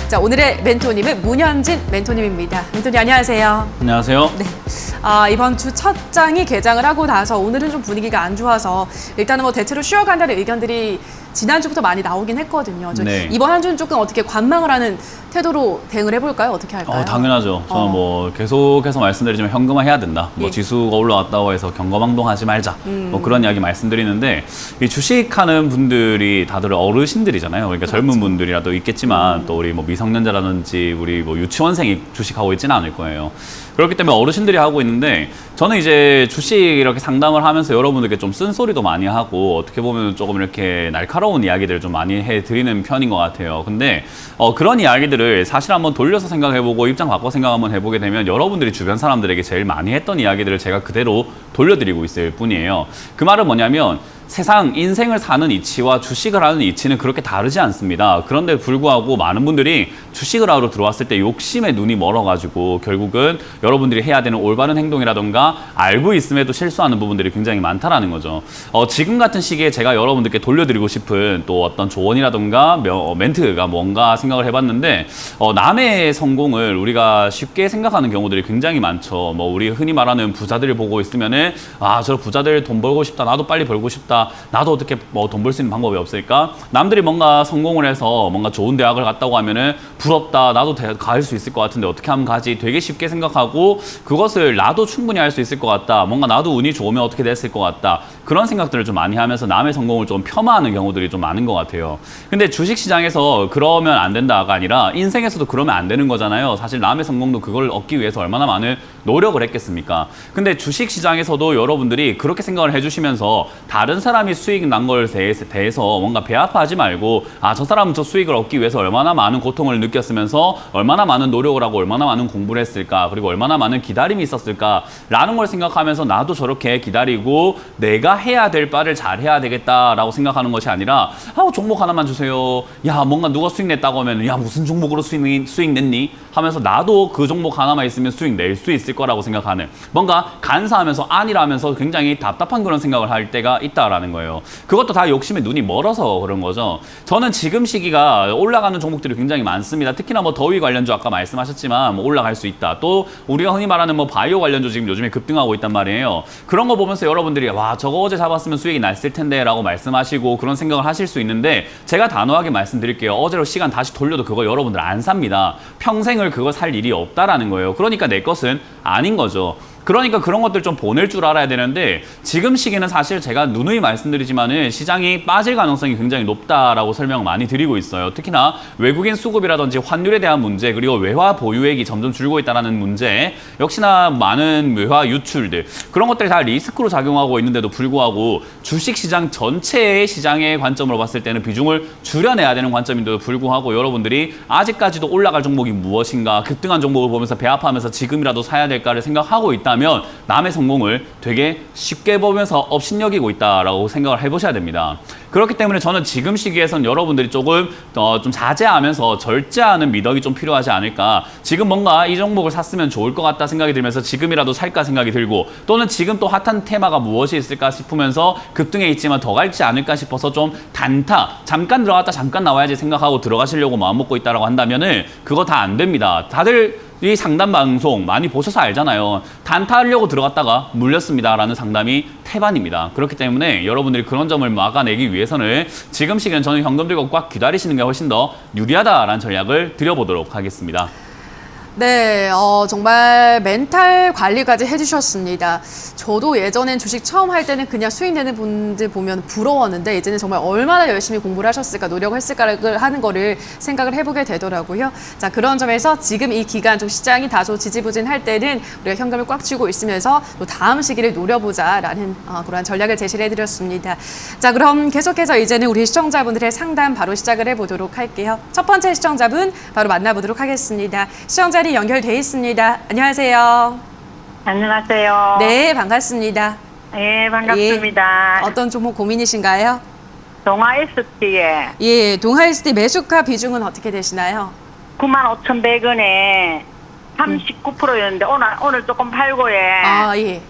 자, 오늘의 멘토님은 문현진 멘토님입니다. 멘토님 안녕하세요. 안녕하세요. 네. 이번 주 첫 장이 개장을 하고 나서 오늘은 좀 분위기가 안 좋아서 일단은 뭐 대체로 쉬어간다는 의견들이 지난주부터 많이 나오긴 했거든요. 네. 이번 한 주는 조금 어떻게 관망을 하는 태도로 대응을 해볼까요? 어떻게 할까요? 당연하죠. 저는 뭐 계속해서 말씀드리지만 현금화해야 된다. 뭐 예. 지수가 올라왔다고 해서 경거망동하지 말자. 뭐 그런 이야기 말씀드리는데 이 주식하는 분들이 다들 어르신들이잖아요. 그러니까 젊은 분들이라도 있겠지만 또 우리 뭐 미성년자라든지 우리 뭐 유치원생이 주식하고 있지는 않을 거예요. 그렇기 때문에 어르신들이 하고 있는데 저는 이제 주식 이렇게 상담을 하면서 여러분들께 좀 쓴소리도 많이 하고 어떻게 보면 조금 이렇게 날카로운 이야기들을 좀 많이 해드리는 편인 것 같아요. 근데 그런 이야기들을 사실 한번 돌려서 생각해보고 입장 바꿔 생각 한번 해보게 되면 여러분들이 주변 사람들에게 제일 많이 했던 이야기들을 제가 그대로 돌려드리고 있을 뿐이에요. 그 말은 뭐냐면 세상, 인생을 사는 이치와 주식을 하는 이치는 그렇게 다르지 않습니다. 그런데 불구하고 많은 분들이 주식을 하러 들어왔을 때 욕심에 눈이 멀어가지고 결국은 여러분들이 해야 되는 올바른 행동이라던가 알고 있음에도 실수하는 부분들이 굉장히 많다라는 거죠. 지금 같은 시기에 제가 여러분들께 돌려드리고 싶은 또 어떤 조언이라던가 멘트가 뭔가 생각을 해봤는데 남의 성공을 우리가 쉽게 생각하는 경우들이 굉장히 많죠. 뭐 우리 흔히 말하는 부자들을 보고 있으면은 저 부자들 돈 벌고 싶다. 나도 빨리 벌고 싶다. 나도 어떻게 뭐 돈 벌 수 있는 방법이 없을까? 남들이 뭔가 성공을 해서 뭔가 좋은 대학을 갔다고 하면은 부럽다. 나도 갈 수 있을 것 같은데 어떻게 하면 가지? 되게 쉽게 생각하고 그것을 나도 충분히 할 수 있을 것 같다. 뭔가 나도 운이 좋으면 어떻게 됐을 것 같다. 그런 생각들을 좀 많이 하면서 남의 성공을 좀 폄하하는 경우들이 좀 많은 것 같아요. 근데 주식시장에서 그러면 안 된다가 아니라 인생에서도 그러면 안 되는 거잖아요. 사실 남의 성공도 그걸 얻기 위해서 얼마나 많은 노력을 했겠습니까? 근데 주식시장에서도 여러분들이 그렇게 생각을 해주시면서 다른 사람이 수익 난 걸 대해서 뭔가 배 아파하지 말고 저 사람은 저 수익을 얻기 위해서 얼마나 많은 고통을 느꼈으면서 얼마나 많은 노력을 하고 얼마나 많은 공부를 했을까 그리고 얼마나 많은 기다림이 있었을까 라는 걸 생각하면서 나도 저렇게 기다리고 내가 해야 될 바를 잘 해야 되겠다라고 생각하는 것이 아니라 종목 하나만 주세요. 야 뭔가 누가 수익 냈다고 하면 야 무슨 종목으로 수익 냈니? 하면서 나도 그 종목 하나만 있으면 수익 낼 수 있을 거라고 생각하는 뭔가 간사하면서 아니라면서 굉장히 답답한 그런 생각을 할 때가 있다라는 거예요. 그것도 다 욕심에 눈이 멀어서 그런 거죠. 저는 지금 시기가 올라가는 종목들이 굉장히 많습니다. 특히나 뭐 더위 관련주 아까 말씀하셨지만 뭐 올라갈 수 있다. 또 우리가 흔히 말하는 뭐 바이오 관련주 지금 요즘에 급등하고 있단 말이에요. 그런 거 보면서 여러분들이 와 저거 어제 잡았으면 수익이 났을 텐데 라고 말씀하시고 그런 생각을 하실 수 있는데 제가 단호하게 말씀드릴게요. 어제로 시간 다시 돌려도 그거 여러분들 안 삽니다. 평생을 그거 살 일이 없다라는 거예요. 그러니까 내 것은 아닌 거죠. 그러니까 그런 것들 좀 보낼 줄 알아야 되는데 지금 시기는 사실 제가 누누이 말씀드리지만은 시장이 빠질 가능성이 굉장히 높다라고 설명을 많이 드리고 있어요. 특히나 외국인 수급이라든지 환율에 대한 문제 그리고 외화 보유액이 점점 줄고 있다는 문제 역시나 많은 외화 유출들 그런 것들이 다 리스크로 작용하고 있는데도 불구하고 주식시장 전체의 시장의 관점으로 봤을 때는 비중을 줄여내야 되는 관점인데도 불구하고 여러분들이 아직까지도 올라갈 종목이 무엇인가 급등한 종목을 보면서 배 아파하면서 지금이라도 사야 될까를 생각하고 있다면 남의 성공을 되게 쉽게 보면서 업신여기고 있다라고 생각을 해보셔야 됩니다. 그렇기 때문에 저는 지금 시기에선 여러분들이 조금 좀 자제하면서 절제하는 미덕이 좀 필요하지 않을까. 지금 뭔가 이 종목을 샀으면 좋을 것 같다 생각이 들면서 지금이라도 살까 생각이 들고 또는 지금 또 핫한 테마가 무엇이 있을까 싶으면서 급등해 있지만 더 갈지 않을까 싶어서 좀 단타 잠깐 들어갔다 잠깐 나와야지 생각하고 들어가시려고 마음먹고 있다라고 한다면은 그거 다 안 됩니다. 다들 이 상담 방송 많이 보셔서 알잖아요. 단타하려고 들어갔다가 물렸습니다라는 상담이 태반입니다. 그렇기 때문에 여러분들이 그런 점을 막아내기 위해서는 지금 시기는 저는 현금 들고 꽉 기다리시는 게 훨씬 더 유리하다라는 전략을 드려보도록 하겠습니다. 네, 정말 멘탈 관리까지 해주셨습니다. 저도 예전엔 주식 처음 할 때는 그냥 수익 내는 분들 보면 부러웠는데 이제는 정말 얼마나 열심히 공부를 하셨을까, 노력을 했을까를 하는 거를 생각을 해보게 되더라고요. 자, 그런 점에서 지금 이 기간 좀 시장이 다소 지지부진할 때는 우리가 현금을 꽉 쥐고 있으면서 또 다음 시기를 노려보자라는 그런 전략을 제시를 해드렸습니다. 자, 그럼 계속해서 이제는 우리 시청자분들의 상담 바로 시작을 해보도록 할게요. 첫 번째 시청자분 바로 만나보도록 하겠습니다. 시청자 연결돼 있습니다. 안녕하세요. 안녕하세요. 네, 반갑습니다. 예, 반갑습니다. 예, 어떤 종목 고민이신가요? 동아 ST에 예, 동아 ST 매수가 비중은 어떻게 되시나요? 95,100원에 39%였는데 오늘 조금 팔고 예.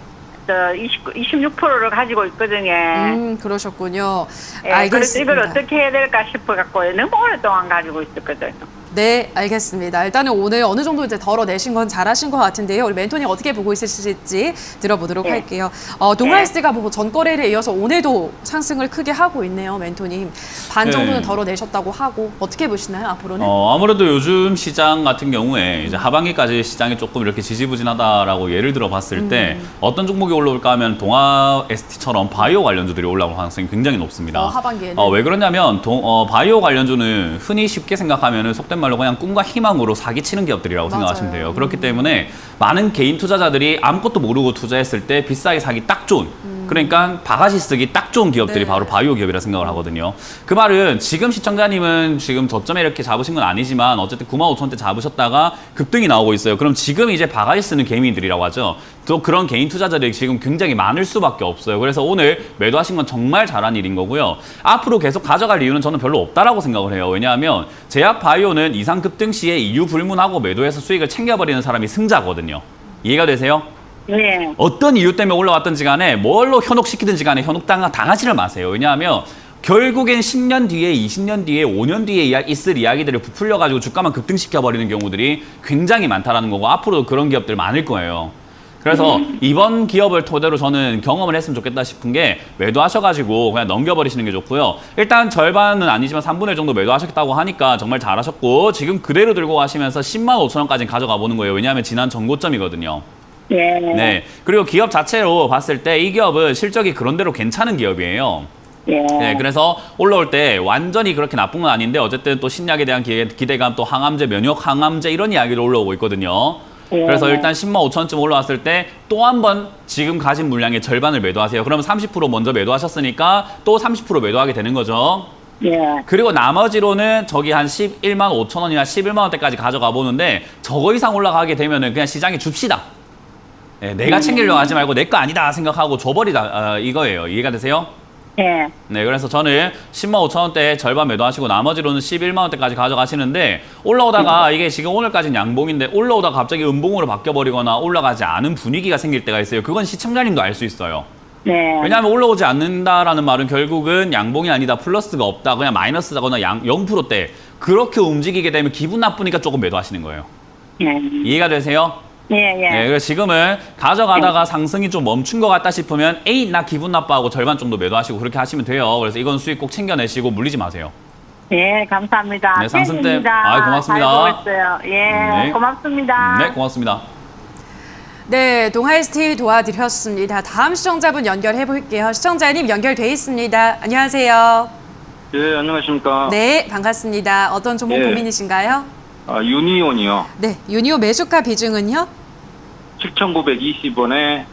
26%를 가지고 있거든요. 그러셨군요. 예, 알겠습니다. 그래서 이걸 어떻게 해야 될까 싶어갖고 너무 오랫동안 가지고 있었거든요. 네, 알겠습니다. 일단은 오늘 어느 정도 이제 덜어내신 건 잘하신 것 같은데요. 우리 멘토님 어떻게 보고 있으실지 들어보도록 네. 할게요. 동아일스가 뭐 전거래일에 이어서 오늘도 상승을 크게 하고 있네요, 멘토님. 반 정도는 네. 덜어내셨다고 하고 어떻게 보시나요, 앞으로는? 아무래도 요즘 시장 같은 경우에 이제 하반기까지 시장이 조금 이렇게 지지부진하다라고 예를 들어 봤을 때 어떤 종목이 올라올까 하면 동아 ST처럼 바이오 관련주들이 올라올 가능성이 굉장히 높습니다. 하반기에는. 왜 그러냐면 바이오 관련주는 흔히 쉽게 생각하면은 속된 말로 그냥 꿈과 희망으로 사기치는 기업들이라고 맞아요. 생각하시면 돼요. 그렇기 때문에 많은 개인 투자자들이 아무것도 모르고 투자했을 때 비싸게 사기 딱 좋은 그러니까 바가지 쓰기 딱 좋은 기업들이 네. 바로 바이오 기업이라 생각을 하거든요. 그 말은 지금 시청자님은 지금 저점에 이렇게 잡으신 건 아니지만 어쨌든 95,000원대 잡으셨다가 급등이 나오고 있어요. 그럼 지금 이제 바가지 쓰는 개미들이라고 하죠. 또 그런 개인 투자자들이 지금 굉장히 많을 수밖에 없어요. 그래서 오늘 매도하신 건 정말 잘한 일인 거고요. 앞으로 계속 가져갈 이유는 저는 별로 없다라고 생각을 해요. 왜냐하면 제약 바이오는 이상 급등 시에 이유 불문하고 매도해서 수익을 챙겨버리는 사람이 승자거든요. 이해가 되세요? 네. 어떤 이유 때문에 올라왔든지 간에 뭘로 현혹시키든지 간에 현혹당하지를 마세요. 왜냐하면 결국엔 10년 뒤에, 20년 뒤에, 5년 뒤에 있을 이야기들을 부풀려가지고 주가만 급등시켜버리는 경우들이 굉장히 많다라는 거고 앞으로도 그런 기업들 많을 거예요. 그래서 이번 기업을 토대로 저는 경험을 했으면 좋겠다 싶은 게 매도하셔가지고 그냥 넘겨버리시는 게 좋고요. 일단 절반은 아니지만 3분의 1 정도 매도하셨다고 하니까 정말 잘하셨고 지금 그대로 들고 가시면서 105,000원까지 가져가 보는 거예요. 왜냐하면 지난 전고점이거든요. 네. 네. 그리고 기업 자체로 봤을 때 이 기업은 실적이 그런대로 괜찮은 기업이에요. 네, 그래서 올라올 때 완전히 그렇게 나쁜 건 아닌데 어쨌든 또 신약에 대한 기대감 또 항암제, 면역 항암제 이런 이야기로 올라오고 있거든요. 그래서 일단 105,000원쯤 올라왔을 때 또 한 번 지금 가진 물량의 절반을 매도하세요. 그러면 30% 먼저 매도하셨으니까 또 30% 매도하게 되는 거죠. 네. 그리고 나머지로는 저기 한 11만 5천 원이나 11만 원대까지 가져가 보는데 저거 이상 올라가게 되면은 그냥 시장에 줍시다. 네, 내가 챙기려고 하지 말고 내 거 아니다 생각하고 줘버리다 이거예요. 이해가 되세요? 네. 네, 그래서 저는 10만 5천 원대 절반 매도하시고 나머지로는 11만 원대까지 가져가시는데 올라오다가 이게 지금 오늘까지는 양봉인데 올라오다가 갑자기 음봉으로 바뀌어버리거나 올라가지 않은 분위기가 생길 때가 있어요. 그건 시청자님도 알 수 있어요. 네. 왜냐하면 올라오지 않는다라는 말은 결국은 양봉이 아니다, 플러스가 없다, 그냥 마이너스다거나 0%대 그렇게 움직이게 되면 기분 나쁘니까 조금 매도하시는 거예요. 네. 이해가 되세요? 네. 네, 그래서 지금은 가져가다가 상승이 좀 멈춘 것 같다 싶으면 에이, 나 기분 나빠하고 절반 정도 매도하시고 그렇게 하시면 돼요. 그래서 이건 수익 꼭 챙겨내시고 물리지 마세요. 네, 감사합니다. 네, 상승 때- 팬입니다. 고맙습니다. 잘 보고 있어요. 예, 네. 고맙습니다. 네, 고맙습니다. 네, 동아일스티 도와드렸습니다. 다음 시청자분 연결해 볼게요. 시청자님 연결돼 있습니다. 안녕하세요. 예, 안녕하십니까. 네, 반갑습니다. 어떤 종목 예. 고민이신가요? 유니온이요. 네, 유니오 매수가 비중은요? 7,920원에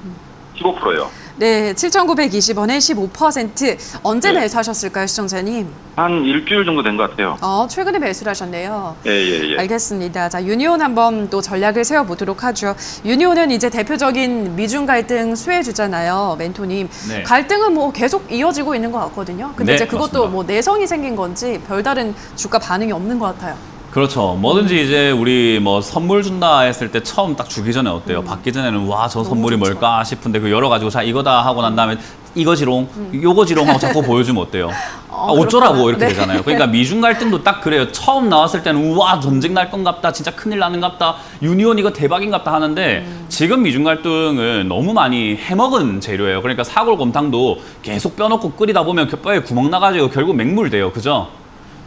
15%요. 네, 7,920원에 15%. 언제 네. 매수하셨을까요, 시청자님? 한 일주일 정도 된 것 같아요. 최근에 매수를 하셨네요. 예. 알겠습니다. 자, 유니온 한번 또 전략을 세워보도록 하죠. 유니온은 이제 대표적인 미중 갈등 수혜주잖아요, 멘토님. 네. 갈등은 뭐 계속 이어지고 있는 것 같거든요. 근데 네, 이제 그것도 맞습니다. 뭐 내성이 생긴 건지 별다른 주가 반응이 없는 것 같아요. 그렇죠. 뭐든지 이제 우리 뭐 선물 준다 했을 때 처음 딱 주기 전에 어때요? 받기 전에는 와, 저 선물이 좋죠. 뭘까 싶은데 그 열어가지고 자, 이거다 하고 난 다음에 이거지롱, 요거지롱 하고 자꾸 보여주면 어때요? 어쩌라고 그렇구나. 이렇게 네. 되잖아요. 그러니까 미중 갈등도 딱 그래요. 처음 나왔을 때는 우와, 전쟁 날 건갑다, 진짜 큰일 나는 갑다, 유니온 이거 대박인갑다 하는데 지금 미중 갈등은 너무 많이 해먹은 재료예요. 그러니까 사골곰탕도 계속 뼈놓고 끓이다 보면 뼈에 구멍 나가지고 결국 맹물돼요. 그죠?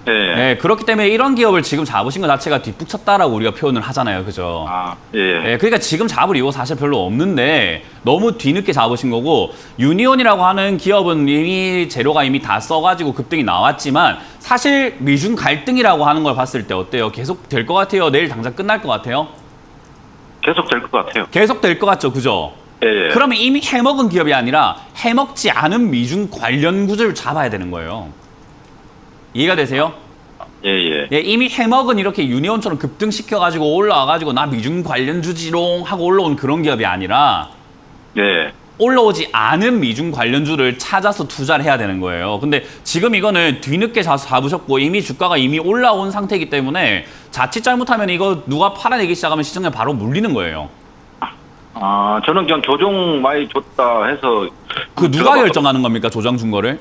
예. 네, 그렇기 때문에 이런 기업을 지금 잡으신 것 자체가 뒷북쳤다라고 우리가 표현을 하잖아요. 그죠? 예. 네, 그러니까 지금 잡을 이유가 사실 별로 없는데 너무 뒤늦게 잡으신 거고 유니온이라고 하는 기업은 이미 재료가 이미 다 써가지고 급등이 나왔지만 사실 미중 갈등이라고 하는 걸 봤을 때 어때요? 계속 될 것 같아요? 내일 당장 끝날 것 같아요? 계속 될 것 같아요. 계속 될 것 같죠? 그죠? 예. 그러면 이미 해먹은 기업이 아니라 해먹지 않은 미중 관련 구조를 잡아야 되는 거예요. 이해가 되세요? 예. 예, 이미 해먹은 이렇게 유니온처럼 급등시켜가지고 올라와가지고 나 미중 관련 주지롱 하고 올라온 그런 기업이 아니라 예. 올라오지 않은 미중 관련주를 찾아서 투자를 해야 되는 거예요. 근데 지금 이거는 뒤늦게 잡으셨고 이미 주가가 이미 올라온 상태이기 때문에 자칫 잘못하면 이거 누가 팔아내기 시작하면 시장에 바로 물리는 거예요. 저는 그냥 조종 많이 줬다 해서. 그 누가 결정하는 겁니까? 조정 준 거를?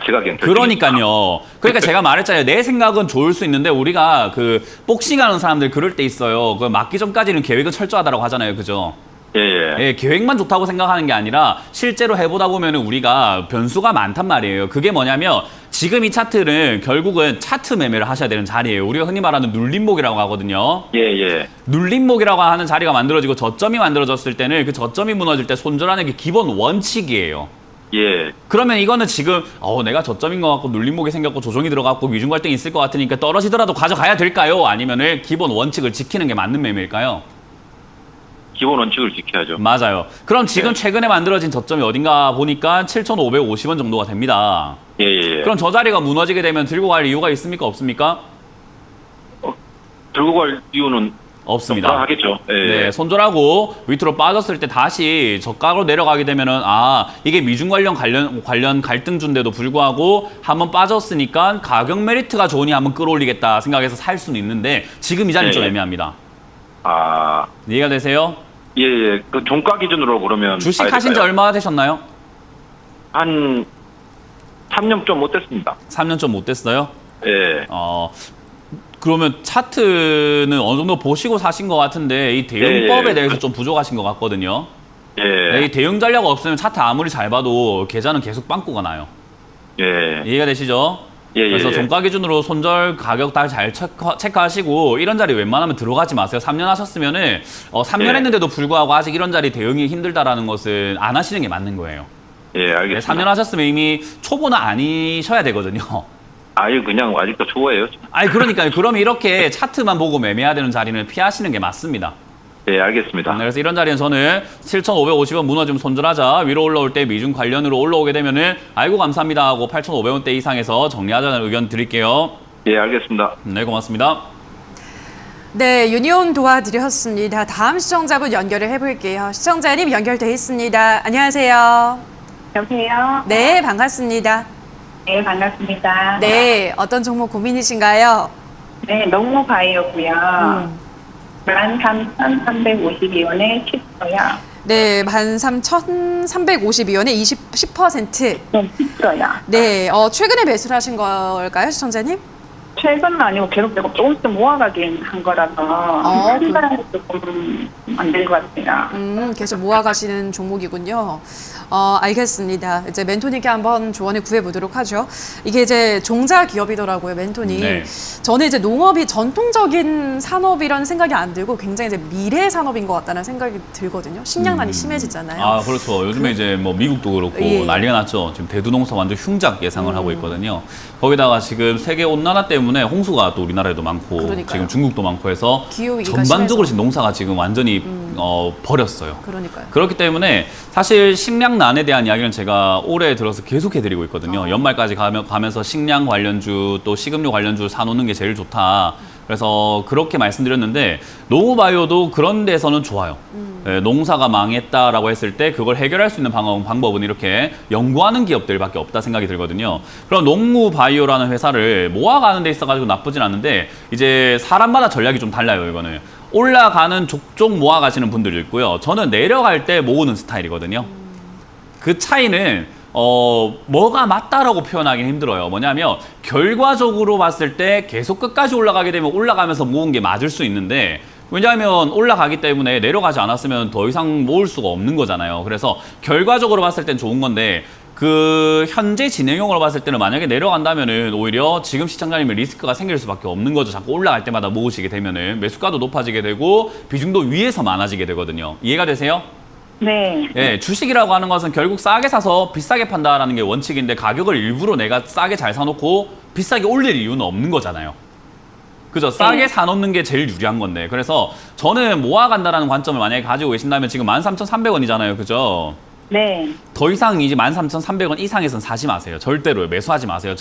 지각엔 그러니까요. 그러니까 제가 말했잖아요. 내 생각은 좋을 수 있는데 우리가 그 복싱하는 사람들 그럴 때 있어요. 그 맞기 전까지는 계획은 철저하다고 하잖아요. 그죠? 예, 예. 예, 계획만 좋다고 생각하는 게 아니라 실제로 해보다 보면 우리가 변수가 많단 말이에요. 그게 뭐냐면 지금 이 차트는 결국은 차트 매매를 하셔야 되는 자리예요. 우리가 흔히 말하는 눌림목이라고 하거든요. 예, 예. 눌림목이라고 하는 자리가 만들어지고 저점이 만들어졌을 때는 그 저점이 무너질 때 손절하는 게 기본 원칙이에요. 예. 그러면 이거는 지금 내가 저점인 것 같고 눌림목이 생겼고 조정이 들어갔고 미중 갈등이 있을 것 같으니까 떨어지더라도 가져가야 될까요? 아니면은 기본 원칙을 지키는 게 맞는 매매일까요? 기본 원칙을 지켜야죠. 맞아요. 그럼 지금 네. 최근에 만들어진 저점이 어딘가 보니까 7,550원 정도가 됩니다. 예, 예, 예. 그럼 저 자리가 무너지게 되면 들고 갈 이유가 있습니까? 없습니까? 들고 갈 이유는 없습니다. 하겠죠. 예, 네, 예. 손절하고 밑으로 빠졌을 때 다시 저가로 내려가게 되면은 이게 미중 관련 갈등주인데도 불구하고 한번 빠졌으니까 가격 메리트가 좋으니 한번 끌어올리겠다 생각해서 살 수는 있는데 지금 이 자리는 네. 좀 애매합니다. 이해가 되세요? 예, 예. 그 종가 기준으로 그러면 주식 봐야 하신 지 될까요? 얼마나 되셨나요? 한 3년 좀 못 됐습니다. 3년 좀 못 됐어요? 예. 그러면 차트는 어느 정도 보시고 사신 것 같은데 이 대응법에 예. 대해서 좀 부족하신 것 같거든요. 예. 네, 이 대응 전략 없으면 차트 아무리 잘 봐도 계좌는 계속 빵꾸가 나요. 예. 이해가 되시죠? 예, 그래서 예. 종가 기준으로 손절 가격 다 잘 체크하시고 이런 자리 웬만하면 들어가지 마세요. 3년 하셨으면은 3년 예. 했는데도 불구하고 아직 이런 자리 대응이 힘들다라는 것은 안 하시는 게 맞는 거예요. 예, 네, 알겠습니다. 3년 하셨으면 이미 초보는 아니셔야 되거든요. 그냥 아직도 초보예요. 그러니까요. 그러면 이렇게 차트만 보고 매매해야 되는 자리는 피하시는 게 맞습니다. 예, 알겠습니다. 그래서 이런 자리는 저는 7,550원 무너지면 손절하자. 위로 올라올 때 미중 관련으로 올라오게 되면은 아이고 감사합니다 하고 8,500원대 이상에서 정리하자는 의견 드릴게요. 예, 알겠습니다. 네, 고맙습니다. 네, 유니온 도와드렸습니다. 다음 시청자분 연결을 해볼게요. 시청자님 연결돼 있습니다. 안녕하세요. 여보세요? 네, 반갑습니다. 네, 반갑습니다. 네, 어떤 종목 고민이신가요? 네, 농무 바이오고요. 13,352원에 10%요. 네, 13,352원에 10%. 네, 10%요. 네, 최근에 매수를 하신 걸까요, 시청자님? 최근은 아니고 계속 조금씩 모아가긴 한 거라서 한 달에 조금 안 될 것 같아요. 계속 모아가시는 종목이군요. 알겠습니다. 이제 멘토님께 한번 조언을 구해보도록 하죠. 이게 이제 종자 기업이더라고요, 멘토님. 네. 저는 이제 농업이 전통적인 산업이라는 생각이 안 들고 굉장히 이제 미래 산업인 것 같다는 생각이 들거든요. 식량난이 심해지잖아요. 그렇죠. 요즘에 이제 뭐 미국도 그렇고 예. 난리가 났죠. 지금 대두농사 완전 흉작 예상을 하고 있거든요. 거기다가 지금 세계 온난화 때문에 홍수가 또 우리나라에도 많고 그러니까요. 지금 중국도 많고 해서 기후위기가 전반적으로 심해서. 지금 농사가 지금 완전히 버렸어요. 그러니까요. 그렇기 때문에 사실 식량난에 대한 이야기는 제가 올해 들어서 계속 해드리고 있거든요. 연말까지 가면서 식량 관련주 또 식음료 관련주 사놓는 게 제일 좋다. 그래서 그렇게 말씀드렸는데 농우바이오도 그런 데서는 좋아요. 농사가 망했다라고 했을 때 그걸 해결할 수 있는 방법은 이렇게 연구하는 기업들밖에 없다 생각이 들거든요. 그럼 농우바이오라는 회사를 모아가는 데 있어가지고 나쁘진 않은데 이제 사람마다 전략이 좀 달라요. 이거는 올라가는 족족 모아가시는 분들도 있고요. 저는 내려갈 때 모으는 스타일이거든요. 그 차이는 뭐가 맞다라고 표현하기는 힘들어요. 뭐냐면 결과적으로 봤을 때 계속 끝까지 올라가게 되면 올라가면서 모은 게 맞을 수 있는데 왜냐하면 올라가기 때문에 내려가지 않았으면 더 이상 모을 수가 없는 거잖아요. 그래서 결과적으로 봤을 땐 좋은 건데 그 현재 진행형으로 봤을 때는 만약에 내려간다면은 오히려 지금 시청자님의 리스크가 생길 수밖에 없는 거죠. 자꾸 올라갈 때마다 모으시게 되면은 매수가도 높아지게 되고 비중도 위에서 많아지게 되거든요. 이해가 되세요? 네. 예, 주식이라고 하는 것은 결국 싸게 사서 비싸게 판다라는 게 원칙인데 가격을 일부러 내가 싸게 잘 사놓고 비싸게 올릴 이유는 없는 거잖아요. 그죠? 싸게 사놓는 게 제일 유리한 건데. 그래서 저는 모아간다라는 관점을 만약에 가지고 계신다면 지금 13,300원이잖아요. 그죠? 네. 더 이상 이제 13,300원 이상에서는 사지 마세요. 절대로 매수하지 마세요.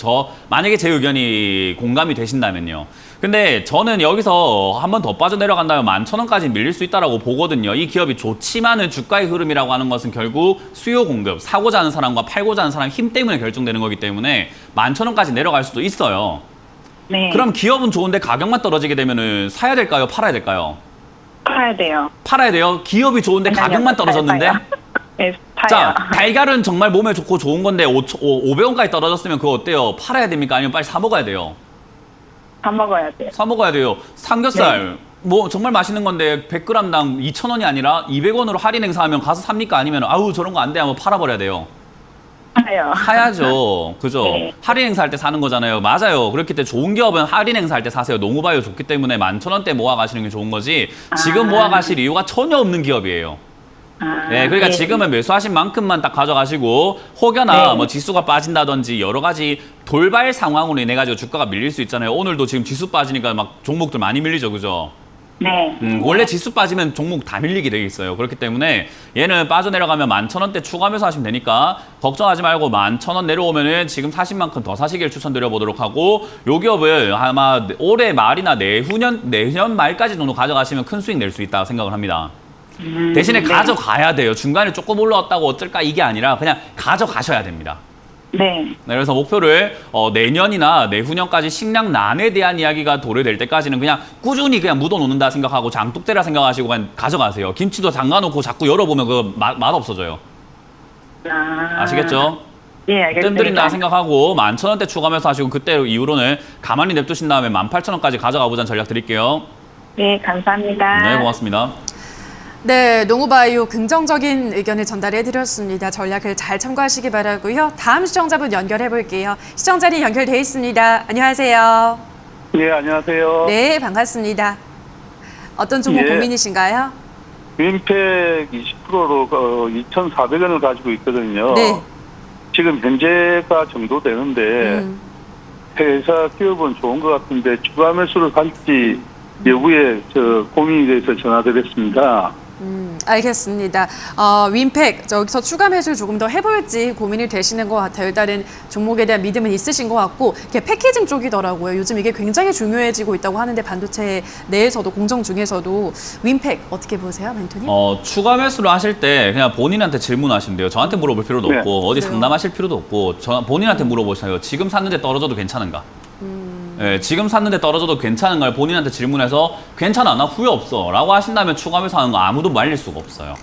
만약에 제 의견이 공감이 되신다면요. 근데 저는 여기서 한 번 더 빠져내려간다면 11,000원까지 밀릴 수 있다고 보거든요. 이 기업이 좋지만은 주가의 흐름이라고 하는 것은 결국 수요 공급, 사고자 하는 사람과 팔고자 하는 사람 힘 때문에 결정되는 거기 때문에 11,000원까지 내려갈 수도 있어요. 네. 그럼 기업은 좋은데 가격만 떨어지게 되면은 사야 될까요? 팔아야 될까요? 팔아야 돼요. 팔아야 돼요. 기업이 좋은데 아니요, 가격만 떨어졌는데? 팔아요. 네, 파요. 자, 달걀은 정말 몸에 좋고 좋은 건데 500원까지 떨어졌으면 그거 어때요? 팔아야 됩니까? 아니면 빨리 사 먹어야 돼요? 다 먹어야 돼요. 사 먹어야 돼요. 삼겹살 뭐 정말 맛있는 건데 100g당 2,000원이 아니라 200원으로 할인 행사하면 가서 삽니까? 아니면 아우 저런 거 안 돼 하면 팔아버려야 돼요. 파요. 사야죠. 그죠? 네. 할인 행사할 때 사는 거잖아요. 맞아요. 그렇기 때문에 좋은 기업은 할인 행사할 때 사세요. 농구바이오 좋기 때문에 11,000원대 모아가시는 게 좋은 거지. 지금 모아가실 이유가 전혀 없는 기업이에요. 네, 그러니까 네. 지금은 매수하신 만큼만 딱 가져가시고 혹여나 네. 뭐 지수가 빠진다든지 여러 가지 돌발 상황으로 인해 가지고 주가가 밀릴 수 있잖아요. 오늘도 지금 지수 빠지니까 막 종목들 많이 밀리죠, 그죠? 네. 원래 지수 빠지면 종목 다 밀리게 돼 있어요. 그렇기 때문에 얘는 빠져내려가면 11,000원대 추가 매수하시면 되니까 걱정하지 말고 11,000원 내려오면은 지금 사신 만큼 더 사시길 추천드려 보도록 하고 요 기업을 아마 올해 말이나 내년 말까지 정도 가져가시면 큰 수익 낼 수 있다 생각을 합니다. 대신에 네. 가져가야 돼요. 중간에 조금 올라왔다고 어쩔까 이게 아니라 그냥 가져가셔야 됩니다. 네. 네, 그래서 목표를 내년이나 내후년까지 식량난에 대한 이야기가 도래될 때까지는 그냥 꾸준히 그냥 묻어놓는다 생각하고 장독대라 생각하시고 그냥 가져가세요. 김치도 담가놓고 자꾸 열어보면 그 맛 없어져요. 아시겠죠? 네, 알겠습니다. 뜸들인다 생각하고 11,000원대 추가하면서 하시고 그때 이후로는 가만히 냅두신 다음에 18,000원까지 가져가 보자는 전략 드릴게요. 네, 감사합니다. 네, 고맙습니다. 네, 농우바이오 긍정적인 의견을 전달해 드렸습니다. 전략을 잘 참고하시기 바라고요. 다음 시청자분 연결해 볼게요. 시청자님 연결돼 있습니다. 안녕하세요. 예, 안녕하세요. 네, 반갑습니다. 어떤 종목 예. 고민이신가요? 윈팩 20%로 2,400원을 가지고 있거든요. 네. 지금 현재가 정도 되는데 회사 기업은 좋은 것 같은데 추가 매수를 할지 여부에 고민이 돼서 전화드렸습니다. 알겠습니다. 윈팩 여기서 추가 매수를 조금 더 해볼지 고민이 되시는 것 같아요. 일단은 종목에 대한 믿음은 있으신 것 같고 이게 패키징 쪽이더라고요. 요즘 이게 굉장히 중요해지고 있다고 하는데 반도체 내에서도 공정 중에서도 윈팩 어떻게 보세요, 멘토님? 추가 매수를 하실 때 그냥 본인한테 질문하시면 돼요. 저한테 물어볼 필요도 네. 없고 어디 그래요? 상담하실 필요도 없고 본인한테 물어보세요. 지금 샀는데 떨어져도 괜찮은가? 예, 지금 샀는데 떨어져도 괜찮은가요? 본인한테 질문해서 괜찮아, 나 후회 없어 라고 하신다면 추가 매수하는 거 아무도 말릴 수가 없어요.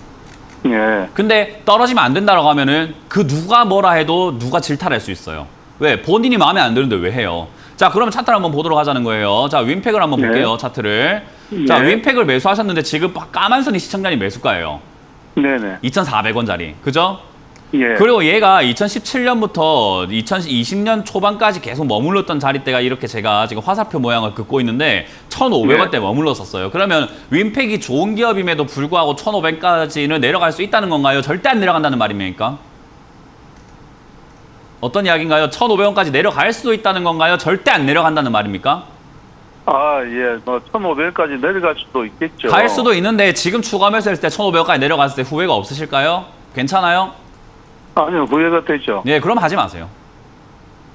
예. 근데 떨어지면 안 된다라고 하면은 그 누가 뭐라 해도 누가 질타할 수 있어요. 왜? 본인이 마음에 안 드는데 왜 해요? 자, 그러면 차트를 한번 보도록 하자는 거예요. 자, 윈팩을 한번 네. 볼게요, 차트를. 자, 네. 윈팩을 매수하셨는데 지금 까만 선이 시청자님 매수가예요. 네네. 2,400원짜리. 그죠? 예. 그리고 얘가 2017년부터 2020년 초반까지 계속 머물렀던 자리대가 이렇게 제가 지금 화살표 모양을 긋고 있는데 1,500원대 네. 머물렀었어요. 그러면 윈팩이 좋은 기업임에도 불구하고 1,500까지는 내려갈 수 있다는 건가요? 절대 안 내려간다는 말입니까? 어떤 이야기인가요? 1,500원까지 내려갈 수도 있다는 건가요? 절대 안 내려간다는 말입니까? 아, 예. 1,500원까지 내려갈 수도 있겠죠. 갈 수도 있는데 지금 추가 매수했을 때 1,500원까지 내려갔을 때 후회가 없으실까요? 괜찮아요? 아니요, 후회가 되죠. 예, 그럼 하지 마세요.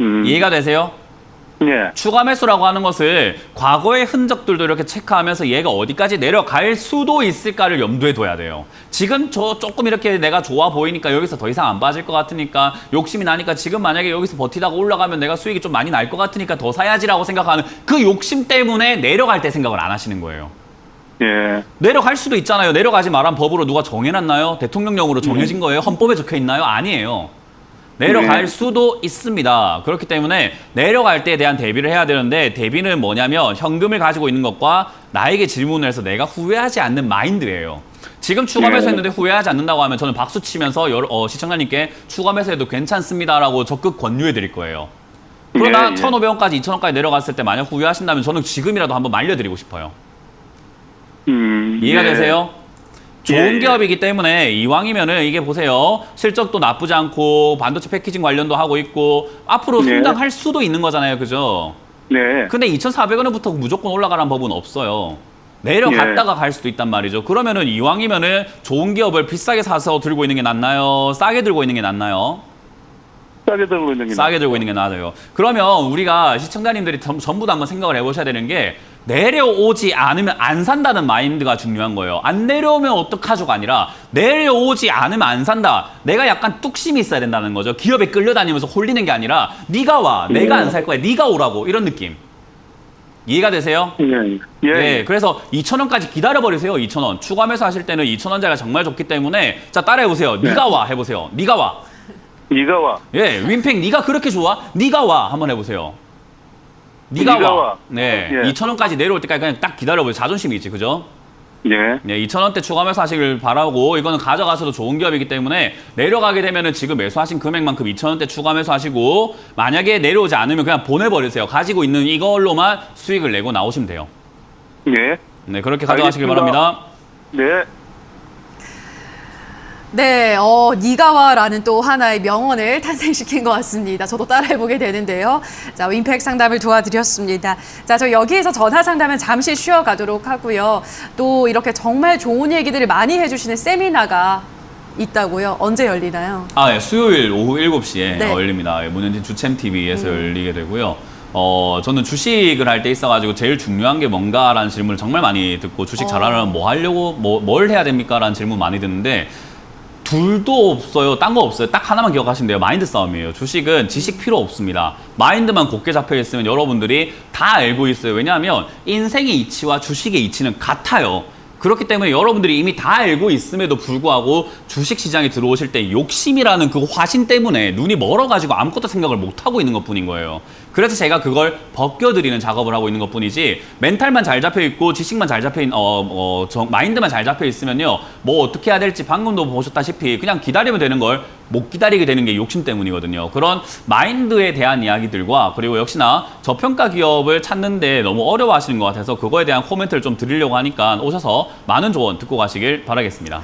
이해가 되세요? 예. 추가 매수라고 하는 것을 과거의 흔적들도 이렇게 체크하면서 얘가 어디까지 내려갈 수도 있을까를 염두에 둬야 돼요. 지금 조금 이렇게 내가 좋아 보이니까 여기서 더 이상 안 빠질 것 같으니까 욕심이 나니까 지금 만약에 여기서 버티다가 올라가면 내가 수익이 좀 많이 날 것 같으니까 더 사야지라고 생각하는 그 욕심 때문에 내려갈 때 생각을 안 하시는 거예요. 예. 내려갈 수도 있잖아요. 내려가지 말란 법으로 누가 정해놨나요? 대통령령으로 정해진 거예요? 헌법에 적혀 있나요? 아니에요. 내려갈 수도 있습니다. 그렇기 때문에 내려갈 때에 대한 대비를 해야 되는데 대비는 뭐냐면 현금을 가지고 있는 것과 나에게 질문을 해서 내가 후회하지 않는 마인드예요. 지금 추가 매수했는데 후회하지 않는다고 하면 저는 박수 치면서 시청자님께 추가 매수해도 괜찮습니다라고 적극 권유해 드릴 거예요. 그러나 예, 예. 1,500원까지 2,000원까지 내려갔을 때 만약 후회하신다면 저는 지금이라도 한번 말려드리고 싶어요. 이해가 예. 되세요? 좋은 예. 기업이기 때문에 이왕이면은 이게 보세요. 실적도 나쁘지 않고 반도체 패키징 관련도 하고 있고 앞으로 네. 성장할 수도 있는 거잖아요. 그죠? 네. 근데 2,400원부터 무조건 올라가라는 법은 없어요. 내려갔다가 갈 수도 있단 말이죠. 그러면은 이왕이면은 좋은 기업을 비싸게 사서 들고 있는 게 낫나요? 싸게 들고 있는 게 낫나요? 싸게 들고 있는 게 싸게 들고 있는 게 나아요. 그러면 우리가 시청자님들이 전부 다 한번 생각을 해보셔야 되는 게 내려오지 않으면 안 산다는 마인드가 중요한 거예요. 안 내려오면 어떡하죠가 아니라 내려오지 않으면 안 산다. 내가 약간 뚝심이 있어야 된다는 거죠. 기업에 끌려다니면서 홀리는 게 아니라 네가 와. 내가 안 살 거야. 네가 오라고. 이런 느낌. 이해가 되세요? 예. 네, 그래서 2,000원까지 기다려버리세요. 2,000원. 추가 매수하실 때는 2,000원짜리가 정말 좋기 때문에 자 따라해보세요. 네가 와 해보세요. 네가 와. 네가 와. 예, 윈팩 네가 그렇게 좋아? 네가 와 한번 해보세요. 네가 네가 와. 와. 네, 예. 2,000원까지 내려올 때까지 그냥 딱 기다려보세요. 자존심이 있지, 그죠? 예. 네, 2,000원대 추가 매수하시길 바라고 이거는 가져가셔도 좋은 기업이기 때문에 내려가게 되면은 지금 매수하신 금액만큼 2,000원대 추가 매수하시고 만약에 내려오지 않으면 그냥 보내버리세요. 가지고 있는 이걸로만 수익을 내고 나오시면 돼요. 예. 네, 그렇게 가져가시길 알겠습니다. 바랍니다. 네. 네, 니가 와라는 또 하나의 명언을 탄생시킨 것 같습니다. 저도 따라해보게 되는데요. 자, 윈팩 상담을 도와드렸습니다. 자, 저 여기에서 전화 상담은 잠시 쉬어가도록 하고요. 또 이렇게 정말 좋은 얘기들을 많이 해주시는 세미나가 있다고요? 언제 열리나요? 아, 네, 수요일 오후 7시에 네. 열립니다. 문현진 주챔TV에서 열리게 되고요. 저는 주식을 할 때 있어가지고 제일 중요한 게 뭔가라는 질문을 정말 많이 듣고 주식 잘하려면 뭐 하려고, 뭘 해야 됩니까? 라는 질문 많이 듣는데 둘도 없어요. 딴 거 없어요. 딱 하나만 기억하시면 돼요. 마인드 싸움이에요. 주식은 지식 필요 없습니다. 마인드만 곧게 잡혀 있으면 여러분들이 다 알고 있어요. 왜냐하면 인생의 이치와 주식의 이치는 같아요. 그렇기 때문에 여러분들이 이미 다 알고 있음에도 불구하고 주식시장에 들어오실 때 욕심이라는 그 화신 때문에 눈이 멀어가지고 아무것도 생각을 못하고 있는 것뿐인 거예요. 그래서 제가 그걸 벗겨드리는 작업을 하고 있는 것뿐이지 멘탈만 잘 잡혀있고 지식만 잘 잡혀있는 마인드만 잘 잡혀있으면요 뭐 어떻게 해야 될지 방금도 보셨다시피 그냥 기다리면 되는 걸 못 기다리게 되는 게 욕심 때문이거든요. 그런 마인드에 대한 이야기들과 그리고 역시나 저평가 기업을 찾는데 너무 어려워하시는 것 같아서 그거에 대한 코멘트를 좀 드리려고 하니까 오셔서 많은 조언 듣고 가시길 바라겠습니다.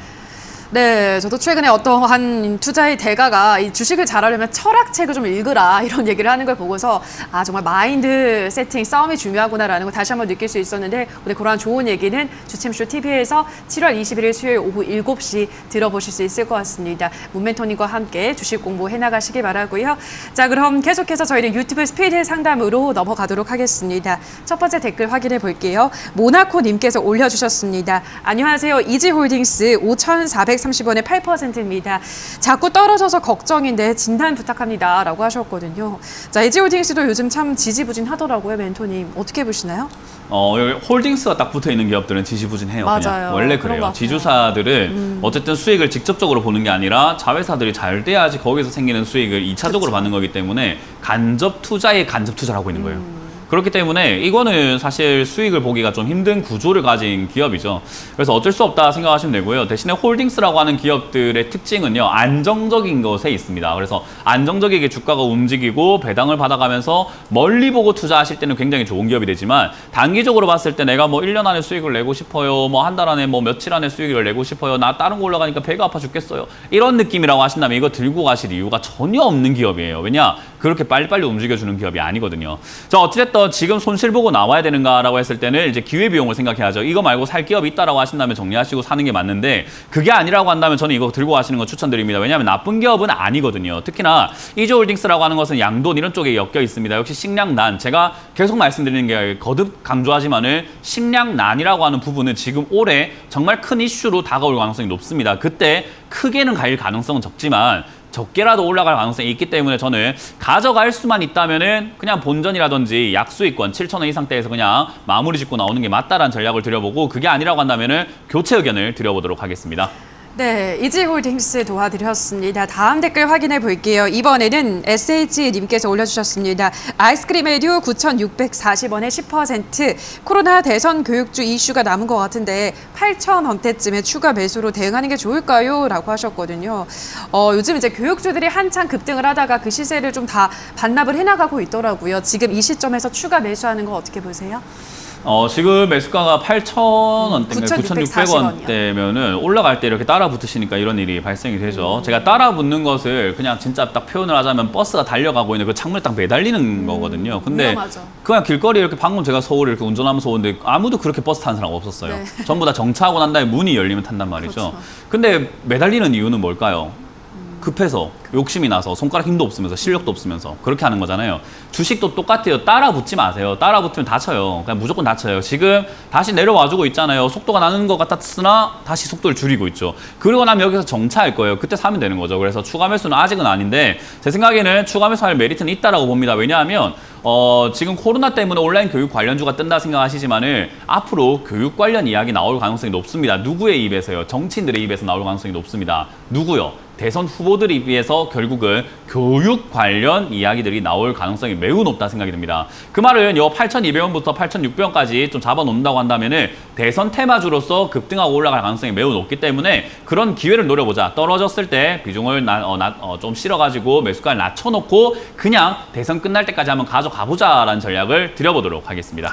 네, 저도 최근에 어떠한 투자의 대가가 이 주식을 잘하려면 철학책을 좀 읽으라 이런 얘기를 하는 걸 보고서 아 정말 마인드 세팅 싸움이 중요하구나라는 걸 다시 한번 느낄 수 있었는데 오늘 그러한 좋은 얘기는 주챔쇼 TV에서 7월 21일 수요일 오후 7시 들어보실 수 있을 것 같습니다. 문멘토님과 함께 주식 공부해 나가시기 바라고요. 자, 그럼 계속해서 저희는 유튜브 스피드 상담으로 넘어가도록 하겠습니다. 첫 번째 댓글 확인해 볼게요. 모나코님께서 올려주셨습니다. 안녕하세요. 이지홀딩스 5,430원에 8%입니다. 자꾸 떨어져서 걱정인데 진단 부탁합니다. 라고 하셨거든요. 자, 이지홀딩스도 요즘 참 지지부진하더라고요. 멘토님. 어떻게 보시나요? 여기 홀딩스가 딱 붙어 있는 기업들은 지지부진해요. 맞아요. 그냥. 원래 그런 그래요. 것 같아요. 지주사들은 어쨌든 수익을 직접적으로 보는 게 아니라 자회사들이 잘 돼야지 거기서 생기는 수익을 2차적으로 받는 거기 때문에 간접 투자에 간접 투자를 하고 있는 거예요. 그렇기 때문에 이거는 사실 수익을 보기가 좀 힘든 구조를 가진 기업이죠. 그래서 어쩔 수 없다 생각하시면 되고요. 대신에 홀딩스라고 하는 기업들의 특징은요. 안정적인 것에 있습니다. 그래서 안정적이게 주가가 움직이고 배당을 받아가면서 멀리 보고 투자하실 때는 굉장히 좋은 기업이 되지만 단기적으로 봤을 때 내가 뭐 1년 안에 수익을 내고 싶어요. 뭐 한 달 안에 뭐 며칠 안에 수익을 내고 싶어요. 나 다른 거 올라가니까 배가 아파 죽겠어요. 이런 느낌이라고 하신다면 이거 들고 가실 이유가 전혀 없는 기업이에요. 왜냐? 그렇게 빨리빨리 움직여주는 기업이 아니거든요. 자, 어찌됐든 지금 손실 보고 나와야 되는가라고 했을 때는 이제 기회비용을 생각해야죠. 이거 말고 살 기업이 있다라고 하신다면 정리하시고 사는 게 맞는데 그게 아니라고 한다면 저는 이거 들고 가시는 거 추천드립니다. 왜냐하면 나쁜 기업은 아니거든요. 특히나 이지홀딩스라고 하는 것은 양돈 이런 쪽에 엮여 있습니다. 역시 식량난 제가 계속 말씀드리는 게 거듭 강조하지만은 식량난이라고 하는 부분은 지금 올해 정말 큰 이슈로 다가올 가능성이 높습니다. 그때 크게는 갈 가능성은 적지만 적게라도 올라갈 가능성이 있기 때문에 저는 가져갈 수만 있다면은 그냥 본전이라든지 약수익권 7,000원 이상대에서 그냥 마무리 짓고 나오는 게 맞다라는 전략을 드려보고 그게 아니라고 한다면은 교체 의견을 드려보도록 하겠습니다. 네, 이지홀딩스 도와드렸습니다. 다음 댓글 확인해 볼게요. 이번에는 SH님께서 올려주셨습니다. 아이스크림 에듀 9,640원에 10%. 코로나 대선 교육주 이슈가 남은 것 같은데 8,000원대쯤에 추가 매수로 대응하는 게 좋을까요? 라고 하셨거든요. 요즘 이제 교육주들이 한창 급등을 하다가 그 시세를 좀 다 반납을 해나가고 있더라고요. 지금 이 시점에서 추가 매수하는 거 어떻게 보세요? 지금 매수가가 8,000원대인가 9,640원 9,600원대면은 올라갈 때 이렇게 따라 붙으시니까 이런 일이 발생이 되죠. 제가 따라 붙는 것을 그냥 진짜 딱 표현을 하자면 버스가 달려가고 있는 그 창문에 딱 매달리는 거거든요. 근데 위험하죠. 그냥 길거리 이렇게 방금 제가 서울을 이렇게 운전하면서 오는데 아무도 그렇게 버스 타는 사람 없었어요. 네. 전부 다 정차하고 난 다음에 문이 열리면 탄단 말이죠. 그렇죠. 근데 매달리는 이유는 뭘까요? 급해서 욕심이 나서 손가락 힘도 없으면서 실력도 없으면서 그렇게 하는 거잖아요. 주식도 똑같아요. 따라 붙지 마세요. 따라 붙으면 다쳐요. 그냥 무조건 다쳐요. 지금 다시 내려와주고 있잖아요. 속도가 나는 것 같았으나 다시 속도를 줄이고 있죠. 그리고 나면 여기서 정차할 거예요. 그때 사면 되는 거죠. 그래서 추가 매수는 아직은 아닌데 제 생각에는 추가 매수할 메리트는 있다라고 봅니다. 왜냐하면 지금 코로나 때문에 온라인 교육 관련주가 뜬다 생각하시지만은 앞으로 교육 관련 이야기 나올 가능성이 높습니다. 누구의 입에서요? 정치인들의 입에서 나올 가능성이 높습니다. 누구요? 대선 후보들에 비해서 결국은 교육 관련 이야기들이 나올 가능성이 매우 높다 생각이 듭니다. 그 말은 요 8,200원부터 8,600원까지 좀 잡아놓는다고 한다면은 대선 테마주로서 급등하고 올라갈 가능성이 매우 높기 때문에 그런 기회를 노려보자. 떨어졌을 때 비중을 좀 실어가지고 매수가를 낮춰놓고 그냥 대선 끝날 때까지 한번 가져가보자라는 전략을 드려보도록 하겠습니다.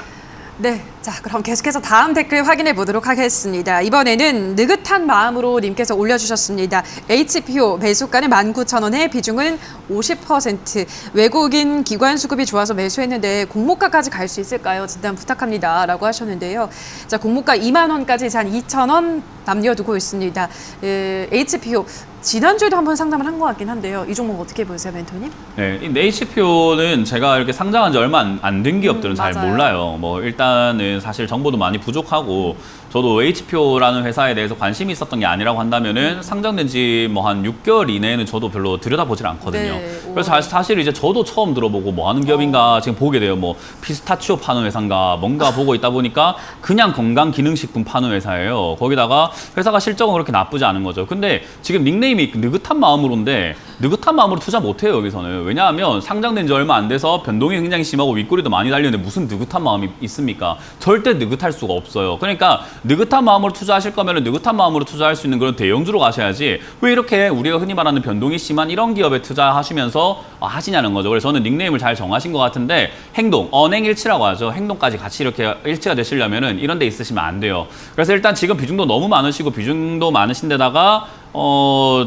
네, 자 그럼 계속해서 다음 댓글 확인해 보도록 하겠습니다. 이번에는 느긋한 마음으로 님께서 올려주셨습니다. HPO 매수가는 19,000원에 비중은 50%. 외국인 기관 수급이 좋아서 매수했는데 공모가까지 갈 수 있을까요? 진단 부탁합니다. 라고 하셨는데요. 자 공모가 2만 원까지 한 2,000원 남겨두고 있습니다. HPO 지난주에도 한번 상담을 한 것 같긴 한데요. 이 종목 어떻게 보세요, 멘토님? 네, 이 HPO는 제가 이렇게 상장한 지 얼마 안 된 기업들은 잘 맞아요. 몰라요. 뭐 일단은 사실 정보도 많이 부족하고 저도 HPO라는 회사에 대해서 관심이 있었던 게 아니라고 한다면은 상장된 지 뭐 한 6개월 이내에는 저도 별로 들여다보질 않거든요. 네, 그래서 사실 이제 저도 처음 들어보고 뭐 하는 기업인가 지금 보게 돼요. 뭐 피스타치오 파는 회사인가 뭔가 보고 있다 보니까 그냥 건강기능식품 파는 회사예요. 거기다가 회사가 실적은 그렇게 나쁘지 않은 거죠. 근데 지금 닉네임이 느긋한 마음으로인데 느긋한 마음으로 투자 못해요, 여기서는. 왜냐하면 상장된 지 얼마 안 돼서 변동이 굉장히 심하고 윗꼬리도 많이 달리는데 무슨 느긋한 마음이 있습니까? 절대 느긋할 수가 없어요. 그러니까 느긋한 마음으로 투자하실 거면 느긋한 마음으로 투자할 수 있는 그런 대형주로 가셔야지 왜 이렇게 우리가 흔히 말하는 변동이 심한 이런 기업에 투자하시면서 하시냐는 거죠. 그래서 저는 닉네임을 잘 정하신 것 같은데 행동, 언행일치라고 하죠. 행동까지 같이 이렇게 일치가 되시려면은 이런 데 있으시면 안 돼요. 그래서 일단 지금 비중도 너무 많으시고 비중도 많으신데다가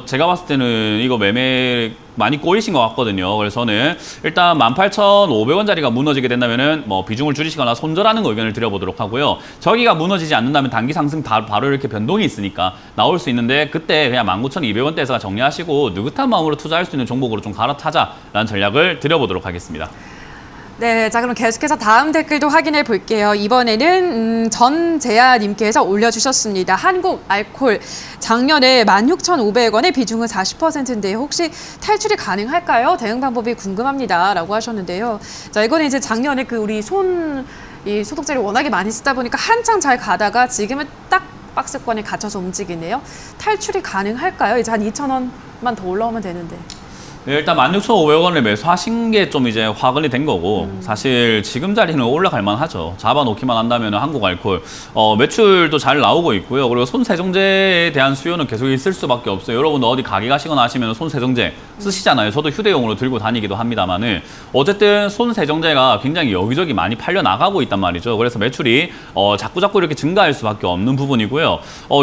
제가 봤을 때는 이거 매매 많이 꼬이신 것 같거든요. 그래서 저는 일단 18,500원짜리가 무너지게 된다면은 뭐 비중을 줄이시거나 손절하는 의견을 드려보도록 하고요. 저기가 무너지지 않는다면 단기 상승 바로 이렇게 변동이 있으니까 나올 수 있는데 그때 그냥 19,200원대에서 정리하시고 느긋한 마음으로 투자할 수 있는 종목으로 좀 갈아타자라는 전략을 드려보도록 하겠습니다. 네, 자 그럼 계속해서 다음 댓글도 확인해 볼게요. 이번에는 전재아님께서 올려주셨습니다. 한국 알콜 작년에 16,500원의 비중은 40%인데 혹시 탈출이 가능할까요? 대응 방법이 궁금합니다. 라고 하셨는데요. 자 이거는 이제 작년에 우리 이 소독제를 워낙에 많이 쓰다 보니까 한창 잘 가다가 지금은 딱 박스권에 갇혀서 움직이네요. 탈출이 가능할까요? 이제 한 2,000원만 더 올라오면 되는데. 네, 일단 16,500원을 매수하신 게 좀 이제 화근이 된 거고 사실 지금 자리는 올라갈 만하죠. 잡아놓기만 한다면 한국 알콜 매출도 잘 나오고 있고요. 그리고 손세정제에 대한 수요는 계속 있을 수밖에 없어요. 여러분 어디 가게 가시거나 하시면 손세정제 쓰시잖아요. 저도 휴대용으로 들고 다니기도 합니다만은 어쨌든 손세정제가 굉장히 여기저기 많이 팔려 나가고 있단 말이죠. 그래서 매출이 자꾸 이렇게 증가할 수밖에 없는 부분이고요.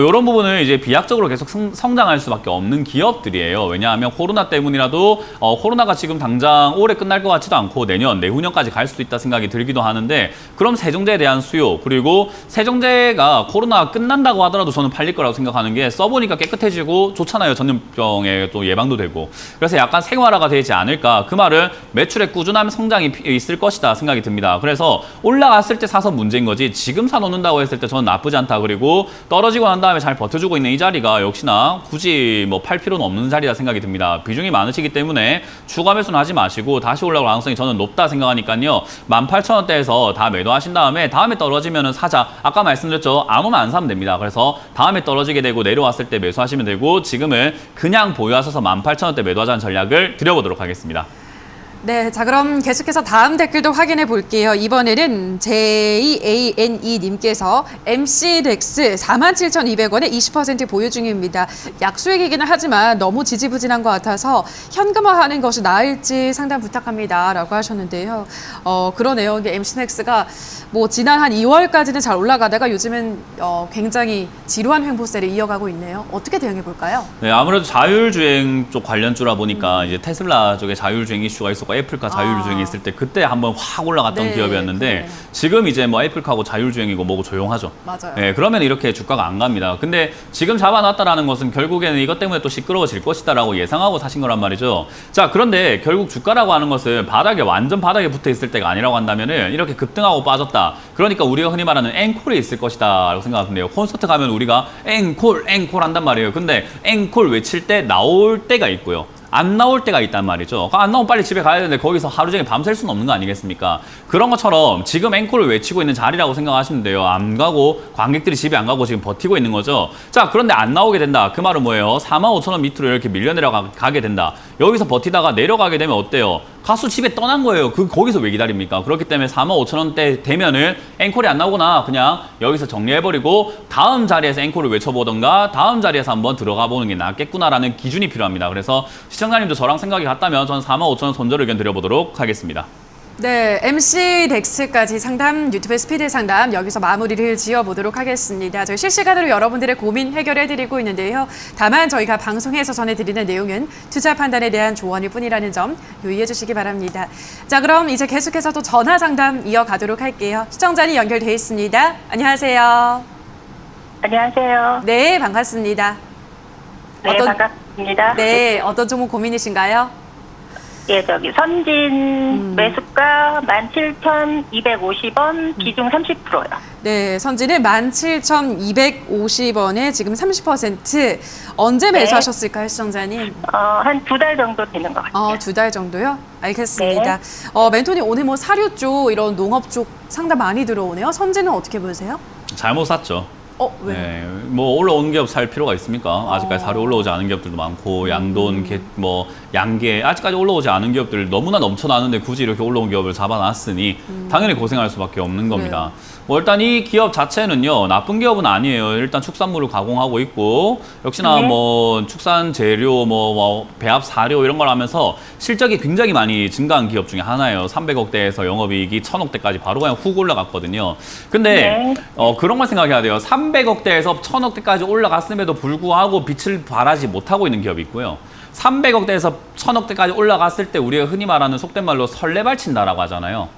이런 부분은 이제 비약적으로 계속 성장할 수밖에 없는 기업들이에요. 왜냐하면 코로나 때문이라도 코로나가 지금 당장 올해 끝날 것 같지도 않고 내후년까지 갈 수도 있다 생각이 들기도 하는데 그럼 세정제에 대한 수요 그리고 세정제가 코로나가 끝난다고 하더라도 저는 팔릴 거라고 생각하는 게 써보니까 깨끗해지고 좋잖아요. 전염병에 또 예방도 되고 그래서 약간 생활화가 되지 않을까 그 말은 매출의 꾸준한 성장이 있을 것이다 생각이 듭니다. 그래서 올라갔을 때 사서 문제인 거지 지금 사놓는다고 했을 때 저는 나쁘지 않다. 그리고 떨어지고 난 다음에 잘 버텨주고 있는 이 자리가 역시나 굳이 뭐 팔 필요는 없는 자리다 생각이 듭니다. 비중이 많으시기 때문에 추가 매수는 하지 마시고 다시 올라올 가능성이 저는 높다 생각하니까요. 18,000원대에서 다 매도하신 다음에 떨어지면은 사자. 아까 말씀드렸죠. 안 오면 안 사면 됩니다. 그래서 다음에 떨어지게 되고 내려왔을 때 매수하시면 되고 지금은 그냥 보유하셔서 18,000원대 매도하자는 전략을 드려보도록 하겠습니다. 네, 자 그럼 계속해서 다음 댓글도 확인해 볼게요. 이번에는 JANE님께서 MC렉스 47,200원에 20% 보유 중입니다. 약수익이기는 하지만 너무 지지부진한 것 같아서 현금화하는 것이 나을지 상담 부탁합니다. 라고 하셨는데요. 그러네요. 이게 MC렉스가 뭐 지난 한 2월까지는 잘 올라가다가 요즘은 굉장히 지루한 횡보세를 이어가고 있네요. 어떻게 대응해 볼까요? 네, 아무래도 자율주행 쪽 관련주라 보니까 이제 테슬라 쪽에 자율주행 이슈가 있었고 애플카 자율주행이 있을 때 그때 한번 확 올라갔던 네, 기업이었는데 그러네요. 지금 이제 뭐 애플카하고 자율주행이고 뭐고 조용하죠. 맞아요. 네, 그러면 이렇게 주가가 안 갑니다. 근데 지금 잡아놨다라는 것은 결국에는 이것 때문에 또 시끄러워질 것이다라고 예상하고 사신 거란 말이죠. 자, 그런데 결국 주가라고 하는 것은 완전 바닥에 붙어 있을 때가 아니라고 한다면은 이렇게 급등하고 빠졌다. 그러니까 우리가 흔히 말하는 앵콜이 있을 것이다라고 생각하는데요. 콘서트 가면 우리가 앵콜 한단 말이에요. 근데 앵콜 외칠 때 나올 때가 있고요. 안 나올 때가 있단 말이죠. 안 나오면 빨리 집에 가야 되는데 거기서 하루 종일 밤샐 수는 없는 거 아니겠습니까? 그런 것처럼 지금 앵콜을 외치고 있는 자리라고 생각하시면 돼요. 안 가고 관객들이 집에 안 가고 지금 버티고 있는 거죠. 자, 그런데 안 나오게 된다. 그 말은 뭐예요? 45,000원 밑으로 이렇게 밀려 내려가게 된다. 여기서 버티다가 내려가게 되면 어때요? 가수 집에 떠난 거예요. 거기서 왜 기다립니까? 그렇기 때문에 45,000원대 되면은 앵콜이 안 나오거나 그냥 여기서 정리해버리고 다음 자리에서 앵콜을 외쳐보던가 다음 자리에서 한번 들어가 보는 게 낫겠구나라는 기준이 필요합니다. 그래서 시청자님도 저랑 생각이 같다면 저는 45,000원 손절 의견 드려보도록 하겠습니다. 네, MC 덱스까지 상담, 유튜브 스피드 상담 여기서 마무리를 지어보도록 하겠습니다. 저희 실시간으로 여러분들의 고민 해결해드리고 있는데요. 다만 저희가 방송에서 전해드리는 내용은 투자 판단에 대한 조언일 뿐이라는 점 유의해 주시기 바랍니다. 자, 그럼 이제 계속해서 또 전화 상담 이어가도록 할게요. 시청자님 연결돼 있습니다. 안녕하세요. 안녕하세요. 네, 반갑습니다. 네, 반갑습니다. 네, 어떤 종목 고민이신가요? 예, 선진 매수가 17,250원, 비중 30%요. 네, 선진은 17,250원에 지금 30%. 언제 매수하셨을까요, 시청자님? 한 2달 정도 되는 것 같아요. 2달 정도요? 알겠습니다. 멘토님 오늘 뭐 사료 쪽, 이런 농업 쪽 상담 많이 들어오네요. 선진은 어떻게 보세요? 잘못 샀죠. 왜? 네, 뭐 올라온 기업 살 필요가 있습니까? 아직까지 사료 올라오지 않은 기업들도 많고 양돈, 양계 아직까지 올라오지 않은 기업들 너무나 넘쳐나는데 굳이 이렇게 올라온 기업을 잡아놨으니 당연히 고생할 수밖에 없는 겁니다. 뭐 일단 이 기업 자체는요 나쁜 기업은 아니에요. 일단 축산물을 가공하고 있고 역시나 뭐 축산 재료, 배합 사료 이런 걸 하면서 실적이 굉장히 많이 증가한 기업 중에 하나예요. 300억대에서 영업이익이 1,000억대까지 바로 그냥 훅 올라갔거든요. 근데 그런 걸 생각해야 돼요. 300억대에서 1,000억대까지 올라갔음에도 불구하고 빛을 발하지 못하고 있는 기업이 있고요. 300억대에서 1,000억대까지 올라갔을 때 우리가 흔히 말하는 속된 말로 설레발친다라고 하잖아요.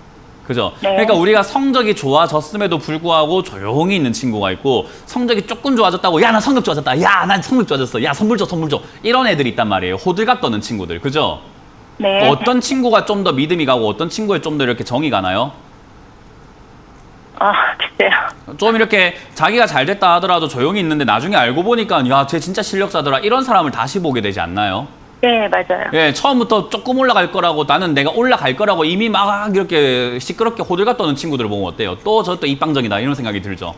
그죠? 네. 그러니까 우리가 성적이 좋아졌음에도 불구하고 조용히 있는 친구가 있고 성적이 조금 좋아졌다고 야, 나 성적 좋아졌다. 야, 난 성적 좋아졌어. 야, 선물 줘, 선물 줘. 이런 애들이 있단 말이에요. 호들갑 떠는 친구들. 그죠? 네. 어떤 친구가 좀 더 믿음이 가고 어떤 친구에 좀 더 이렇게 정이 가나요? 글쎄요. 좀 이렇게 자기가 잘 됐다 하더라도 조용히 있는데 나중에 알고 보니까 야, 쟤 진짜 실력자더라. 이런 사람을 다시 보게 되지 않나요? 네, 맞아요. 예, 처음부터 조금 올라갈 거라고 나는 내가 올라갈 거라고 이미 막 이렇게 시끄럽게 호들갑 떠는 친구들을 보면 어때요? 또 저 또 입방정이다 이런 생각이 들죠.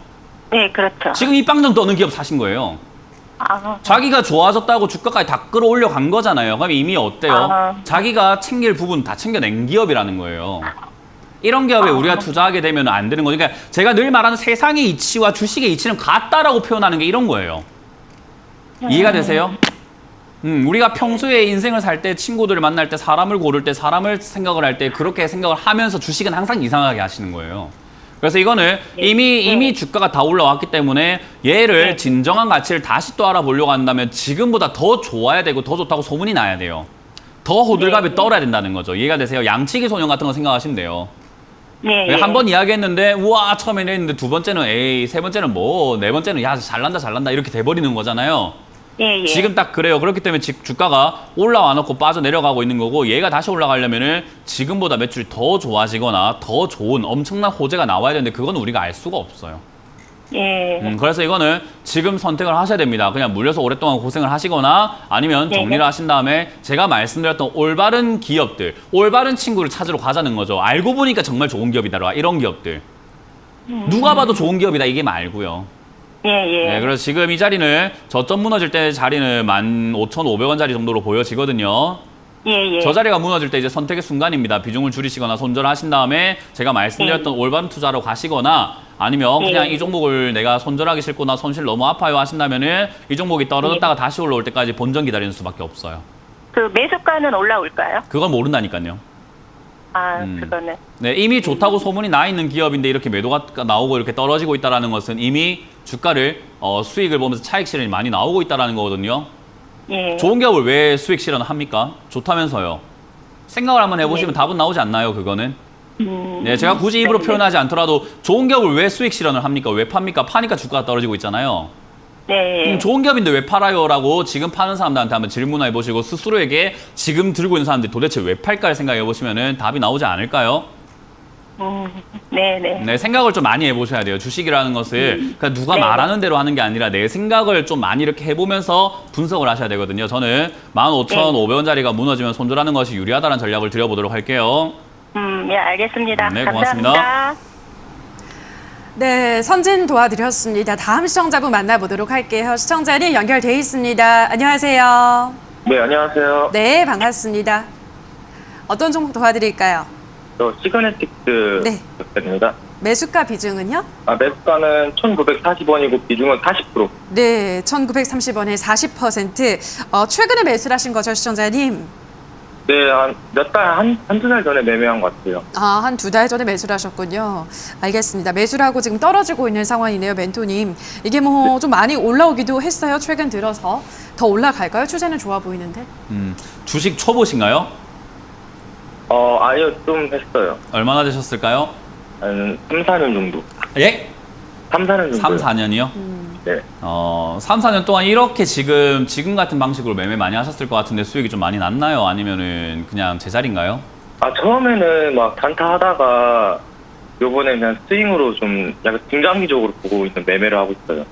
네, 그렇죠. 지금 입방정 떠는 기업 사신 거예요. 자기가 좋아졌다고 주가까지 다 끌어올려 간 거잖아요. 그럼 이미 어때요? 자기가 챙길 부분 다 챙겨낸 기업이라는 거예요. 이런 기업에 우리가 투자하게 되면 안 되는 거니까 그러니까 제가 늘 말하는 세상의 이치와 주식의 이치는 같다라고 표현하는 게 이런 거예요. 이해가 되세요? 우리가 평소에 인생을 살 때 친구들을 만날 때 사람을 고를 때 사람을 생각을 할 때 그렇게 생각을 하면서 주식은 항상 이상하게 하시는 거예요. 그래서 이거는 이미 주가가 다 올라왔기 때문에 얘를 진정한 가치를 다시 또 알아보려고 한다면 지금보다 더 좋아야 되고 더 좋다고 소문이 나야 돼요. 더 호들갑이 떨어야 된다는 거죠. 이해가 되세요? 양치기 소년 같은 거 생각하시면 돼요. 한 번 이야기했는데 우와 처음에는 했는데 두 번째는 에이 세 번째는 뭐 네 번째는 야 잘난다 이렇게 돼버리는 거잖아요. 지금 딱 그래요. 그렇기 때문에 주가가 올라와 놓고 빠져 내려가고 있는 거고 얘가 다시 올라가려면은 지금보다 매출이 더 좋아지거나 더 좋은 엄청난 호재가 나와야 되는데 그건 우리가 알 수가 없어요. 그래서 이거는 지금 선택을 하셔야 됩니다. 그냥 물려서 오랫동안 고생을 하시거나 아니면 정리를 하신 다음에 제가 말씀드렸던 올바른 기업들, 올바른 친구를 찾으러 가자는 거죠. 알고 보니까 정말 좋은 기업이다. 이런 기업들. 누가 봐도 좋은 기업이다. 이게 말고요. 네, 그래서 지금 이 자리는 저점 무너질 때 자리는 15,500원짜리 정도로 보여지거든요. 저 자리가 무너질 때 이제 선택의 순간입니다. 비중을 줄이시거나 손절하신 다음에 제가 말씀드렸던 올바른 투자로 가시거나 아니면 그냥 이 종목을 내가 손절하기 싫고 나 손실 너무 아파요 하신다면은 이 종목이 떨어졌다가 다시 올라올 때까지 본전 기다리는 수밖에 없어요. 그 매수가는 올라올까요? 그건 모른다니까요. 그거는. 네, 이미 좋다고 소문이 나 있는 기업인데 이렇게 매도가 나오고 이렇게 떨어지고 있다는 것은 이미 주가를 수익을 보면서 차익 실현이 많이 나오고 있다는 거거든요. 좋은 기업을 왜 수익 실현을 합니까? 좋다면서요. 생각을 한번 해보시면 답은 나오지 않나요, 그거는? 네, 제가 굳이 입으로 표현하지 않더라도 좋은 기업을 왜 수익 실현을 합니까? 왜 팝니까? 파니까 주가가 떨어지고 있잖아요. 좋은 기업인데 왜 팔아요? 라고 지금 파는 사람들한테 한번 질문해 보시고 스스로에게 지금 들고 있는 사람들이 도대체 왜 팔까를 생각해 보시면 답이 나오지 않을까요? 네네. 네, 생각을 좀 많이 해보셔야 돼요. 주식이라는 것을 그러니까 누가 말하는 대로 하는 게 아니라 내 생각을 좀 많이 이렇게 해보면서 분석을 하셔야 되거든요. 저는 15,500원짜리가 무너지면 손절하는 것이 유리하다는 전략을 드려보도록 할게요. 예, 알겠습니다. 네, 감사합니다. 고맙습니다. 네, 선진 도와드렸습니다. 다음 시청자분 만나보도록 할게요. 시청자님 연결돼 있습니다. 안녕하세요. 네, 안녕하세요. 네, 반갑습니다. 어떤 종목 도와드릴까요? 저 시그네틱스 네. 입니다. 매수가 비중은요? 매수가는 1,940원이고 비중은 40%. 네, 1,930원에 40%. 최근에 매수를 하신 거죠, 시청자님? 네, 한두 달 전에 매매한 것 같아요. 한 2달 전에 매수를 하셨군요. 알겠습니다. 매수를 하고 지금 떨어지고 있는 상황이네요, 멘토님. 이게 뭐 좀 많이 올라오기도 했어요, 최근 들어서. 더 올라갈까요? 추세는 좋아 보이는데. 주식 초보신가요? 아니요, 좀 했어요. 얼마나 되셨을까요? 한 3, 4년 정도. 예? 3, 4년 정도. 3, 4년이요? 네. 3, 4년 동안 이렇게 지금 같은 방식으로 매매 많이 하셨을 것 같은데 수익이 좀 많이 났나요? 아니면은 그냥 제자리인가요? 처음에는 막 단타 하다가 요번에 그냥 스윙으로 좀 약간 중장기적으로 보고 있는 매매를 하고 있어요.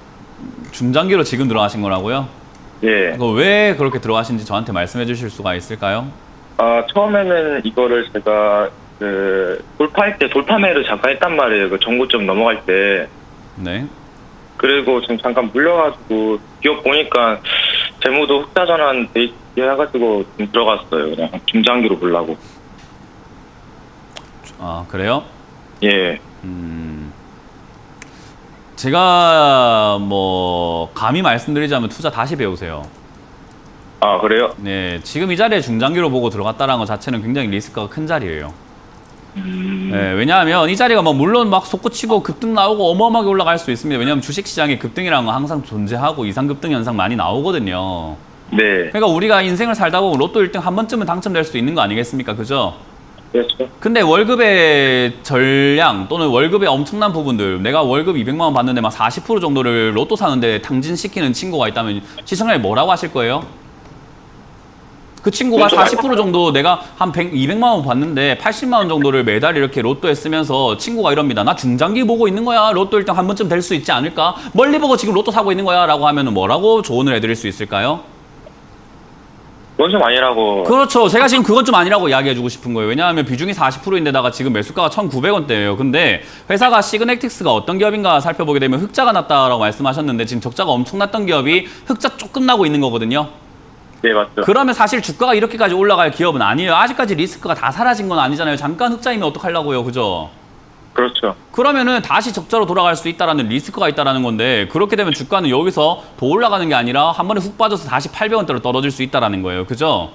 중장기로 지금 들어가신 거라고요? 예. 그거 왜 그렇게 들어가신지 저한테 말씀해 주실 수가 있을까요? 처음에는 이거를 제가 돌파할 때 돌파매를 잠깐 했단 말이에요. 그 정고점 넘어갈 때. 네. 그리고 지금 잠깐 물려가지고 기업 보니까 재무도 흑자 전환 돼 해가지고 좀 들어갔어요. 그냥 중장기로 보려고. 그래요? 예. 제가 뭐 감히 말씀드리자면 투자 다시 배우세요. 그래요? 네, 지금 이 자리에 중장기로 보고 들어갔다는 것 자체는 굉장히 리스크가 큰 자리예요. 네, 왜냐하면 이 자리가 뭐 물론 막 솟구치고 급등 나오고 어마어마하게 올라갈 수 있습니다. 왜냐하면 주식시장에 급등이라는 건 항상 존재하고 이상급등 현상 많이 나오거든요. 네. 그러니까 우리가 인생을 살다 보면 로또 1등 한 번쯤은 당첨될 수 있는 거 아니겠습니까? 그죠? 그렇죠. 근데 월급의 전량 또는 월급의 엄청난 부분들, 내가 월급 200만 원 받는데 막 40% 정도를 로또 사는데 탕진시키는 친구가 있다면 시청자님 뭐라고 하실 거예요? 그 친구가 40% 정도 내가 한 200만 원 받는데 80만 원 정도를 매달 이렇게 로또에 쓰면서 친구가 이럽니다. 나 중장기 보고 있는 거야. 로또 1등 한 번쯤 될 수 있지 않을까? 멀리 보고 지금 로또 사고 있는 거야 라고 하면 뭐라고 조언을 해드릴 수 있을까요? 그건 좀 아니라고. 그렇죠. 제가 지금 그건 좀 아니라고 이야기해주고 싶은 거예요. 왜냐하면 비중이 40%인데다가 지금 매수가가 1,900원대예요. 근데 회사가 시그넥틱스가 어떤 기업인가 살펴보게 되면 흑자가 났다라고 말씀하셨는데 지금 적자가 엄청 났던 기업이 흑자 조금 나고 있는 거거든요. 네, 맞죠. 그러면 사실 주가가 이렇게까지 올라갈 기업은 아니에요. 아직까지 리스크가 다 사라진 건 아니잖아요. 잠깐 흑자이면 어떡하려고요. 그죠? 그렇죠. 그러면은 다시 적자로 돌아갈 수 있다라는 리스크가 있다라는 건데 그렇게 되면 주가는 여기서 더 올라가는 게 아니라 한 번에 훅 빠져서 다시 800원대로 떨어질 수 있다라는 거예요. 그죠?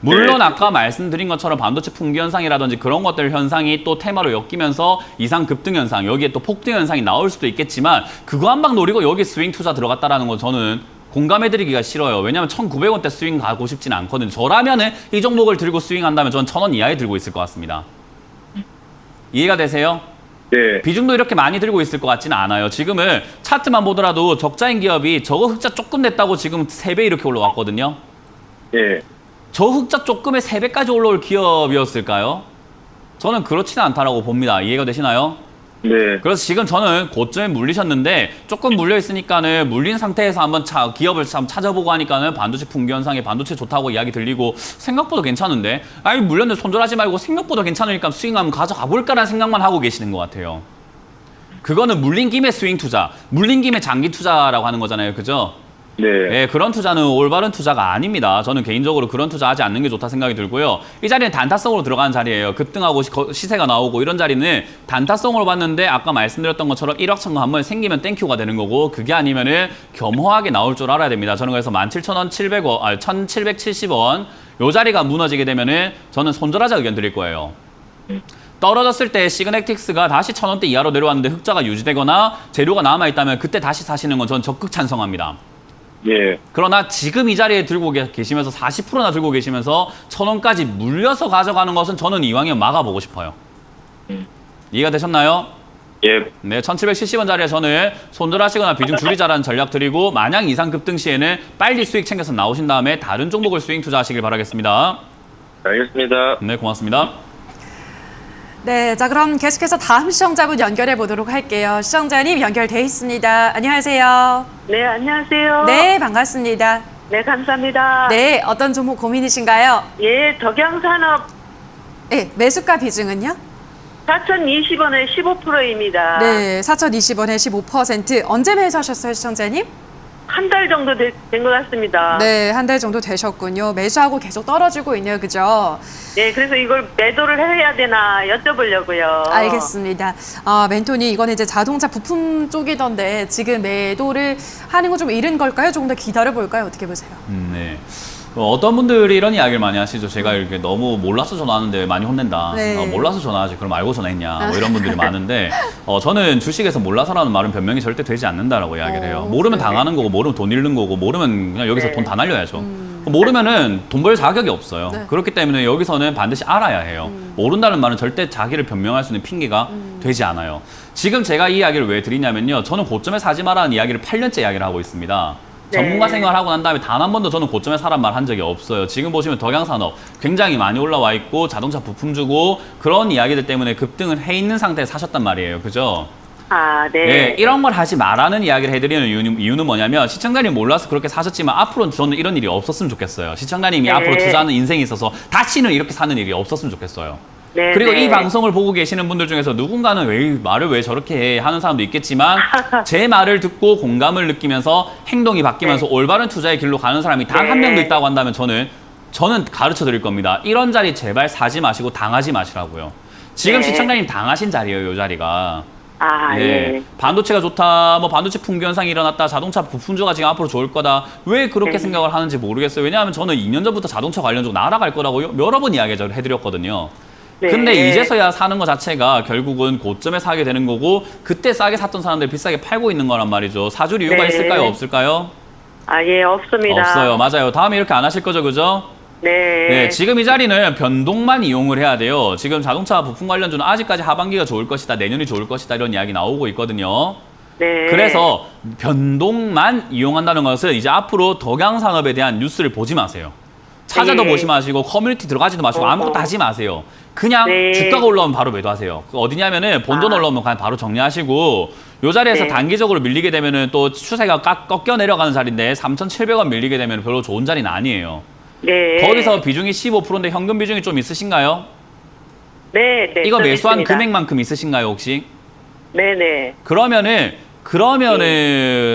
물론 아까 말씀드린 것처럼 반도체 풍기 현상이라든지 그런 것들 현상이 또 테마로 엮이면서 이상 급등 현상, 여기에 또 폭등 현상이 나올 수도 있겠지만 그거 한 방 노리고 여기 스윙 투자 들어갔다라는 건 저는 공감해드리기가 싫어요. 왜냐하면 1,900원대 스윙 가고 싶지는 않거든요. 저라면은 이 종목을 들고 스윙한다면 저는 1,000원 이하에 들고 있을 것 같습니다. 이해가 되세요? 네. 비중도 이렇게 많이 들고 있을 것 같지는 않아요. 지금은 차트만 보더라도 적자인 기업이 저거 흑자 조금 냈다고 지금 3배 이렇게 올라왔거든요. 예. 저 흑자 조금에 3배까지 올라올 기업이었을까요? 저는 그렇지는 않다라고 봅니다. 이해가 되시나요? 네. 그래서 지금 저는 고점에 물리셨는데 조금 물려 있으니까는 물린 상태에서 한번 기업을 참 찾아보고 하니까는 반도체 풍기 현상에 반도체 좋다고 이야기 들리고 생각보다 괜찮은데 아니 물렸는데 손절하지 말고 생각보다 괜찮으니까 스윙 한번 가져가 볼까라는 생각만 하고 계시는 것 같아요. 그거는 물린 김에 스윙 투자, 물린 김에 장기 투자라고 하는 거잖아요. 그죠? 네. 네, 그런 투자는 올바른 투자가 아닙니다. 저는 개인적으로 그런 투자 하지 않는 게 좋다 생각이 들고요. 이 자리는 단타성으로 들어가는 자리예요. 급등하고 시세가 나오고 이런 자리는 단타성으로 봤는데 아까 말씀드렸던 것처럼 1억 천금 한 번에 생기면 땡큐가 되는 거고 그게 아니면은 겸허하게 나올 줄 알아야 됩니다. 저는 그래서 17,000원, 1,770원 요 자리가 무너지게 되면은 저는 손절하자 의견 드릴 거예요. 떨어졌을 때 시그넥틱스가 다시 1,000원대 이하로 내려왔는데 흑자가 유지되거나 재료가 남아있다면 그때 다시 사시는 건 저는 적극 찬성합니다. 예. 그러나 지금 이 자리에 들고 계시면서 40%나 들고 계시면서 1,000원까지 물려서 가져가는 것은 저는 이왕이면 막아보고 싶어요. 이해가 되셨나요? 예. 네, 1,770원 자리에 저는 손절하시거나 비중 줄이자라는 전략 드리고 만약 이상 급등 시에는 빨리 수익 챙겨서 나오신 다음에 다른 종목을 스윙 투자하시길 바라겠습니다. 알겠습니다. 네, 고맙습니다. 네, 자 그럼 계속해서 다음 시청자분 연결해 보도록 할게요. 시청자님 연결돼 있습니다. 안녕하세요. 네, 안녕하세요. 네, 반갑습니다. 네, 감사합니다. 네, 어떤 종목 고민이신가요? 예, 덕양산업 네, 매수가 비중은요? 4,020원에 15%입니다. 네, 4,020원에 15%. 언제 매수하셨어요, 시청자님? 한 달 정도 된 것 같습니다. 네, 한 달 정도 되셨군요. 매수하고 계속 떨어지고 있네요, 그죠? 네, 그래서 이걸 매도를 해야 되나 여쭤보려고요. 알겠습니다. 멘토니 이거는 이제 자동차 부품 쪽이던데 지금 매도를 하는 건 좀 이른 걸까요? 조금 더 기다려 볼까요? 어떻게 보세요? 네. 어떤 분들이 이런 이야기를 많이 하시죠. 제가 이렇게 너무 몰라서 전화하는데 많이 혼낸다. 네. 몰라서 전화하지. 그럼 알고 전화했냐. 뭐 이런 분들이 많은데 저는 주식에서 몰라서라는 말은 변명이 절대 되지 않는다라고 이야기를 해요. 모르면 네. 당하는 거고 모르면 돈 잃는 거고 모르면 그냥 여기서 돈 다 날려야죠. 모르면은 돈 벌 자격이 없어요. 네. 그렇기 때문에 여기서는 반드시 알아야 해요. 모른다는 말은 절대 자기를 변명할 수 있는 핑계가 되지 않아요. 지금 제가 이 이야기를 왜 드리냐면요. 저는 고점에 사지 마라는 이야기를 8년째 이야기를 하고 있습니다. 네. 전문가 생활하고 난 다음에 단 한 번도 저는 고점에 사란 말 한 적이 없어요. 지금 보시면 덕양산업 굉장히 많이 올라와 있고 자동차 부품 주고 그런 이야기들 때문에 급등을 해 있는 상태에서 사셨단 말이에요. 그죠? 아, 네. 네, 이런 걸 하지 말라는 이야기를 해드리는 이유는 뭐냐면 시청자님 몰라서 그렇게 사셨지만 앞으로는 저는 이런 일이 없었으면 좋겠어요. 시청자님이 네. 앞으로 투자하는 인생에 있어서 다시는 이렇게 사는 일이 없었으면 좋겠어요. 네, 그리고 네. 이 방송을 보고 계시는 분들 중에서 누군가는 왜 말을 왜 저렇게 해 하는 사람도 있겠지만 제 말을 듣고 공감을 느끼면서 행동이 바뀌면서 올바른 투자의 길로 가는 사람이 단 한 네. 명도 있다고 한다면 저는 가르쳐 드릴 겁니다. 이런 자리 제발 사지 마시고 당하지 마시라고요. 지금 네. 시청자님 당하신 자리예요, 이 자리가. 아, 예. 반도체가 좋다, 뭐 반도체 풍기 현상이 일어났다, 자동차 부품주가 지금 앞으로 좋을 거다. 왜 그렇게 네. 생각을 하는지 모르겠어요. 왜냐하면 저는 2년 전부터 자동차 관련주로 날아갈 거라고 여러 번 이야기를 해드렸거든요. 네. 근데 이제서야 사는 것 자체가 결국은 고점에 사게 되는 거고 그때 싸게 샀던 사람들 비싸게 팔고 있는 거란 말이죠. 사줄 이유가 네. 있을까요? 없을까요? 아, 예, 없습니다. 없어요. 맞아요. 다음에 이렇게 안 하실 거죠, 그죠? 네. 네, 지금 이 자리는 변동만 이용을 해야 돼요. 지금 자동차 부품 관련주는 아직까지 하반기가 좋을 것이다, 내년이 좋을 것이다 이런 이야기 나오고 있거든요. 네. 그래서 변동만 이용한다는 것은 이제 앞으로 덕양산업에 대한 뉴스를 보지 마세요. 찾아도 네. 보지 마시고 커뮤니티 들어가지도 마시고 아무것도 하지 마세요. 그냥 네. 주가가 올라오면 바로 매도하세요. 어디냐면은 본전 올라오면 그냥 바로 정리하시고 요 자리에서 네. 단기적으로 밀리게 되면은 또 추세가 꺾여 내려가는 자리인데 3,700원 밀리게 되면 별로 좋은 자리는 아니에요. 네. 거기서 비중이 15%인데 현금 비중이 좀 있으신가요? 네, 네. 이거 좀 매수한 있습니다. 금액만큼 있으신가요, 혹시? 네, 네. 그러면은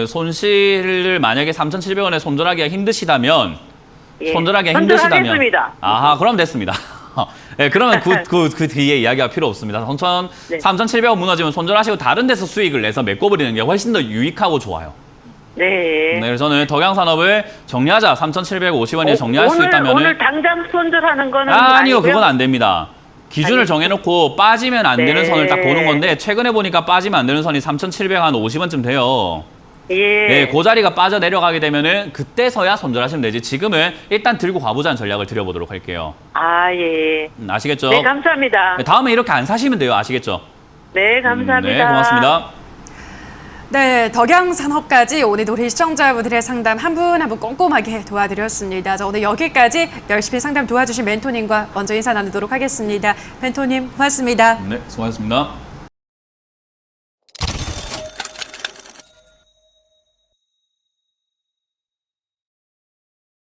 손실을 만약에 3,700원에 손절하기가 힘드시다면 예. 손절하기가 힘드시다면 손절하겠습니다. 아하, 그럼 됐습니다. 네, 그러면 그 뒤에 이야기가 필요 없습니다. 네. 3,700원 무너지면 손절하시고 다른 데서 수익을 내서 메꿔버리는 게 훨씬 더 유익하고 좋아요. 네. 네, 그래서 저는 덕양산업을 정리하자. 3,750원에 정리할 수 있다면 오늘 당장 손절하는 거는 아니요, 아니고요? 그건 안 됩니다. 기준을 알겠습니다. 정해놓고 빠지면 안 되는 네. 선을 딱 보는 건데 최근에 보니까 빠지면 안 되는 선이 3,750원쯤 돼요. 예. 네, 그 자리가 빠져 내려가게 되면은 그때서야 손절하시면 되지. 지금은 일단 들고 가보자는 전략을 드려보도록 할게요. 아, 예. 아시겠죠? 네, 감사합니다. 네, 다음에 이렇게 안 사시면 돼요. 아시겠죠? 네, 감사합니다. 네, 고맙습니다. 네, 덕양산업까지 오늘도 우리 시청자분들의 상담 한 분 한 분 꼼꼼하게 도와드렸습니다. 자, 오늘 여기까지 열심히 상담 도와주신 멘토님과 먼저 인사 나누도록 하겠습니다. 멘토님, 고맙습니다. 네, 수고하셨습니다.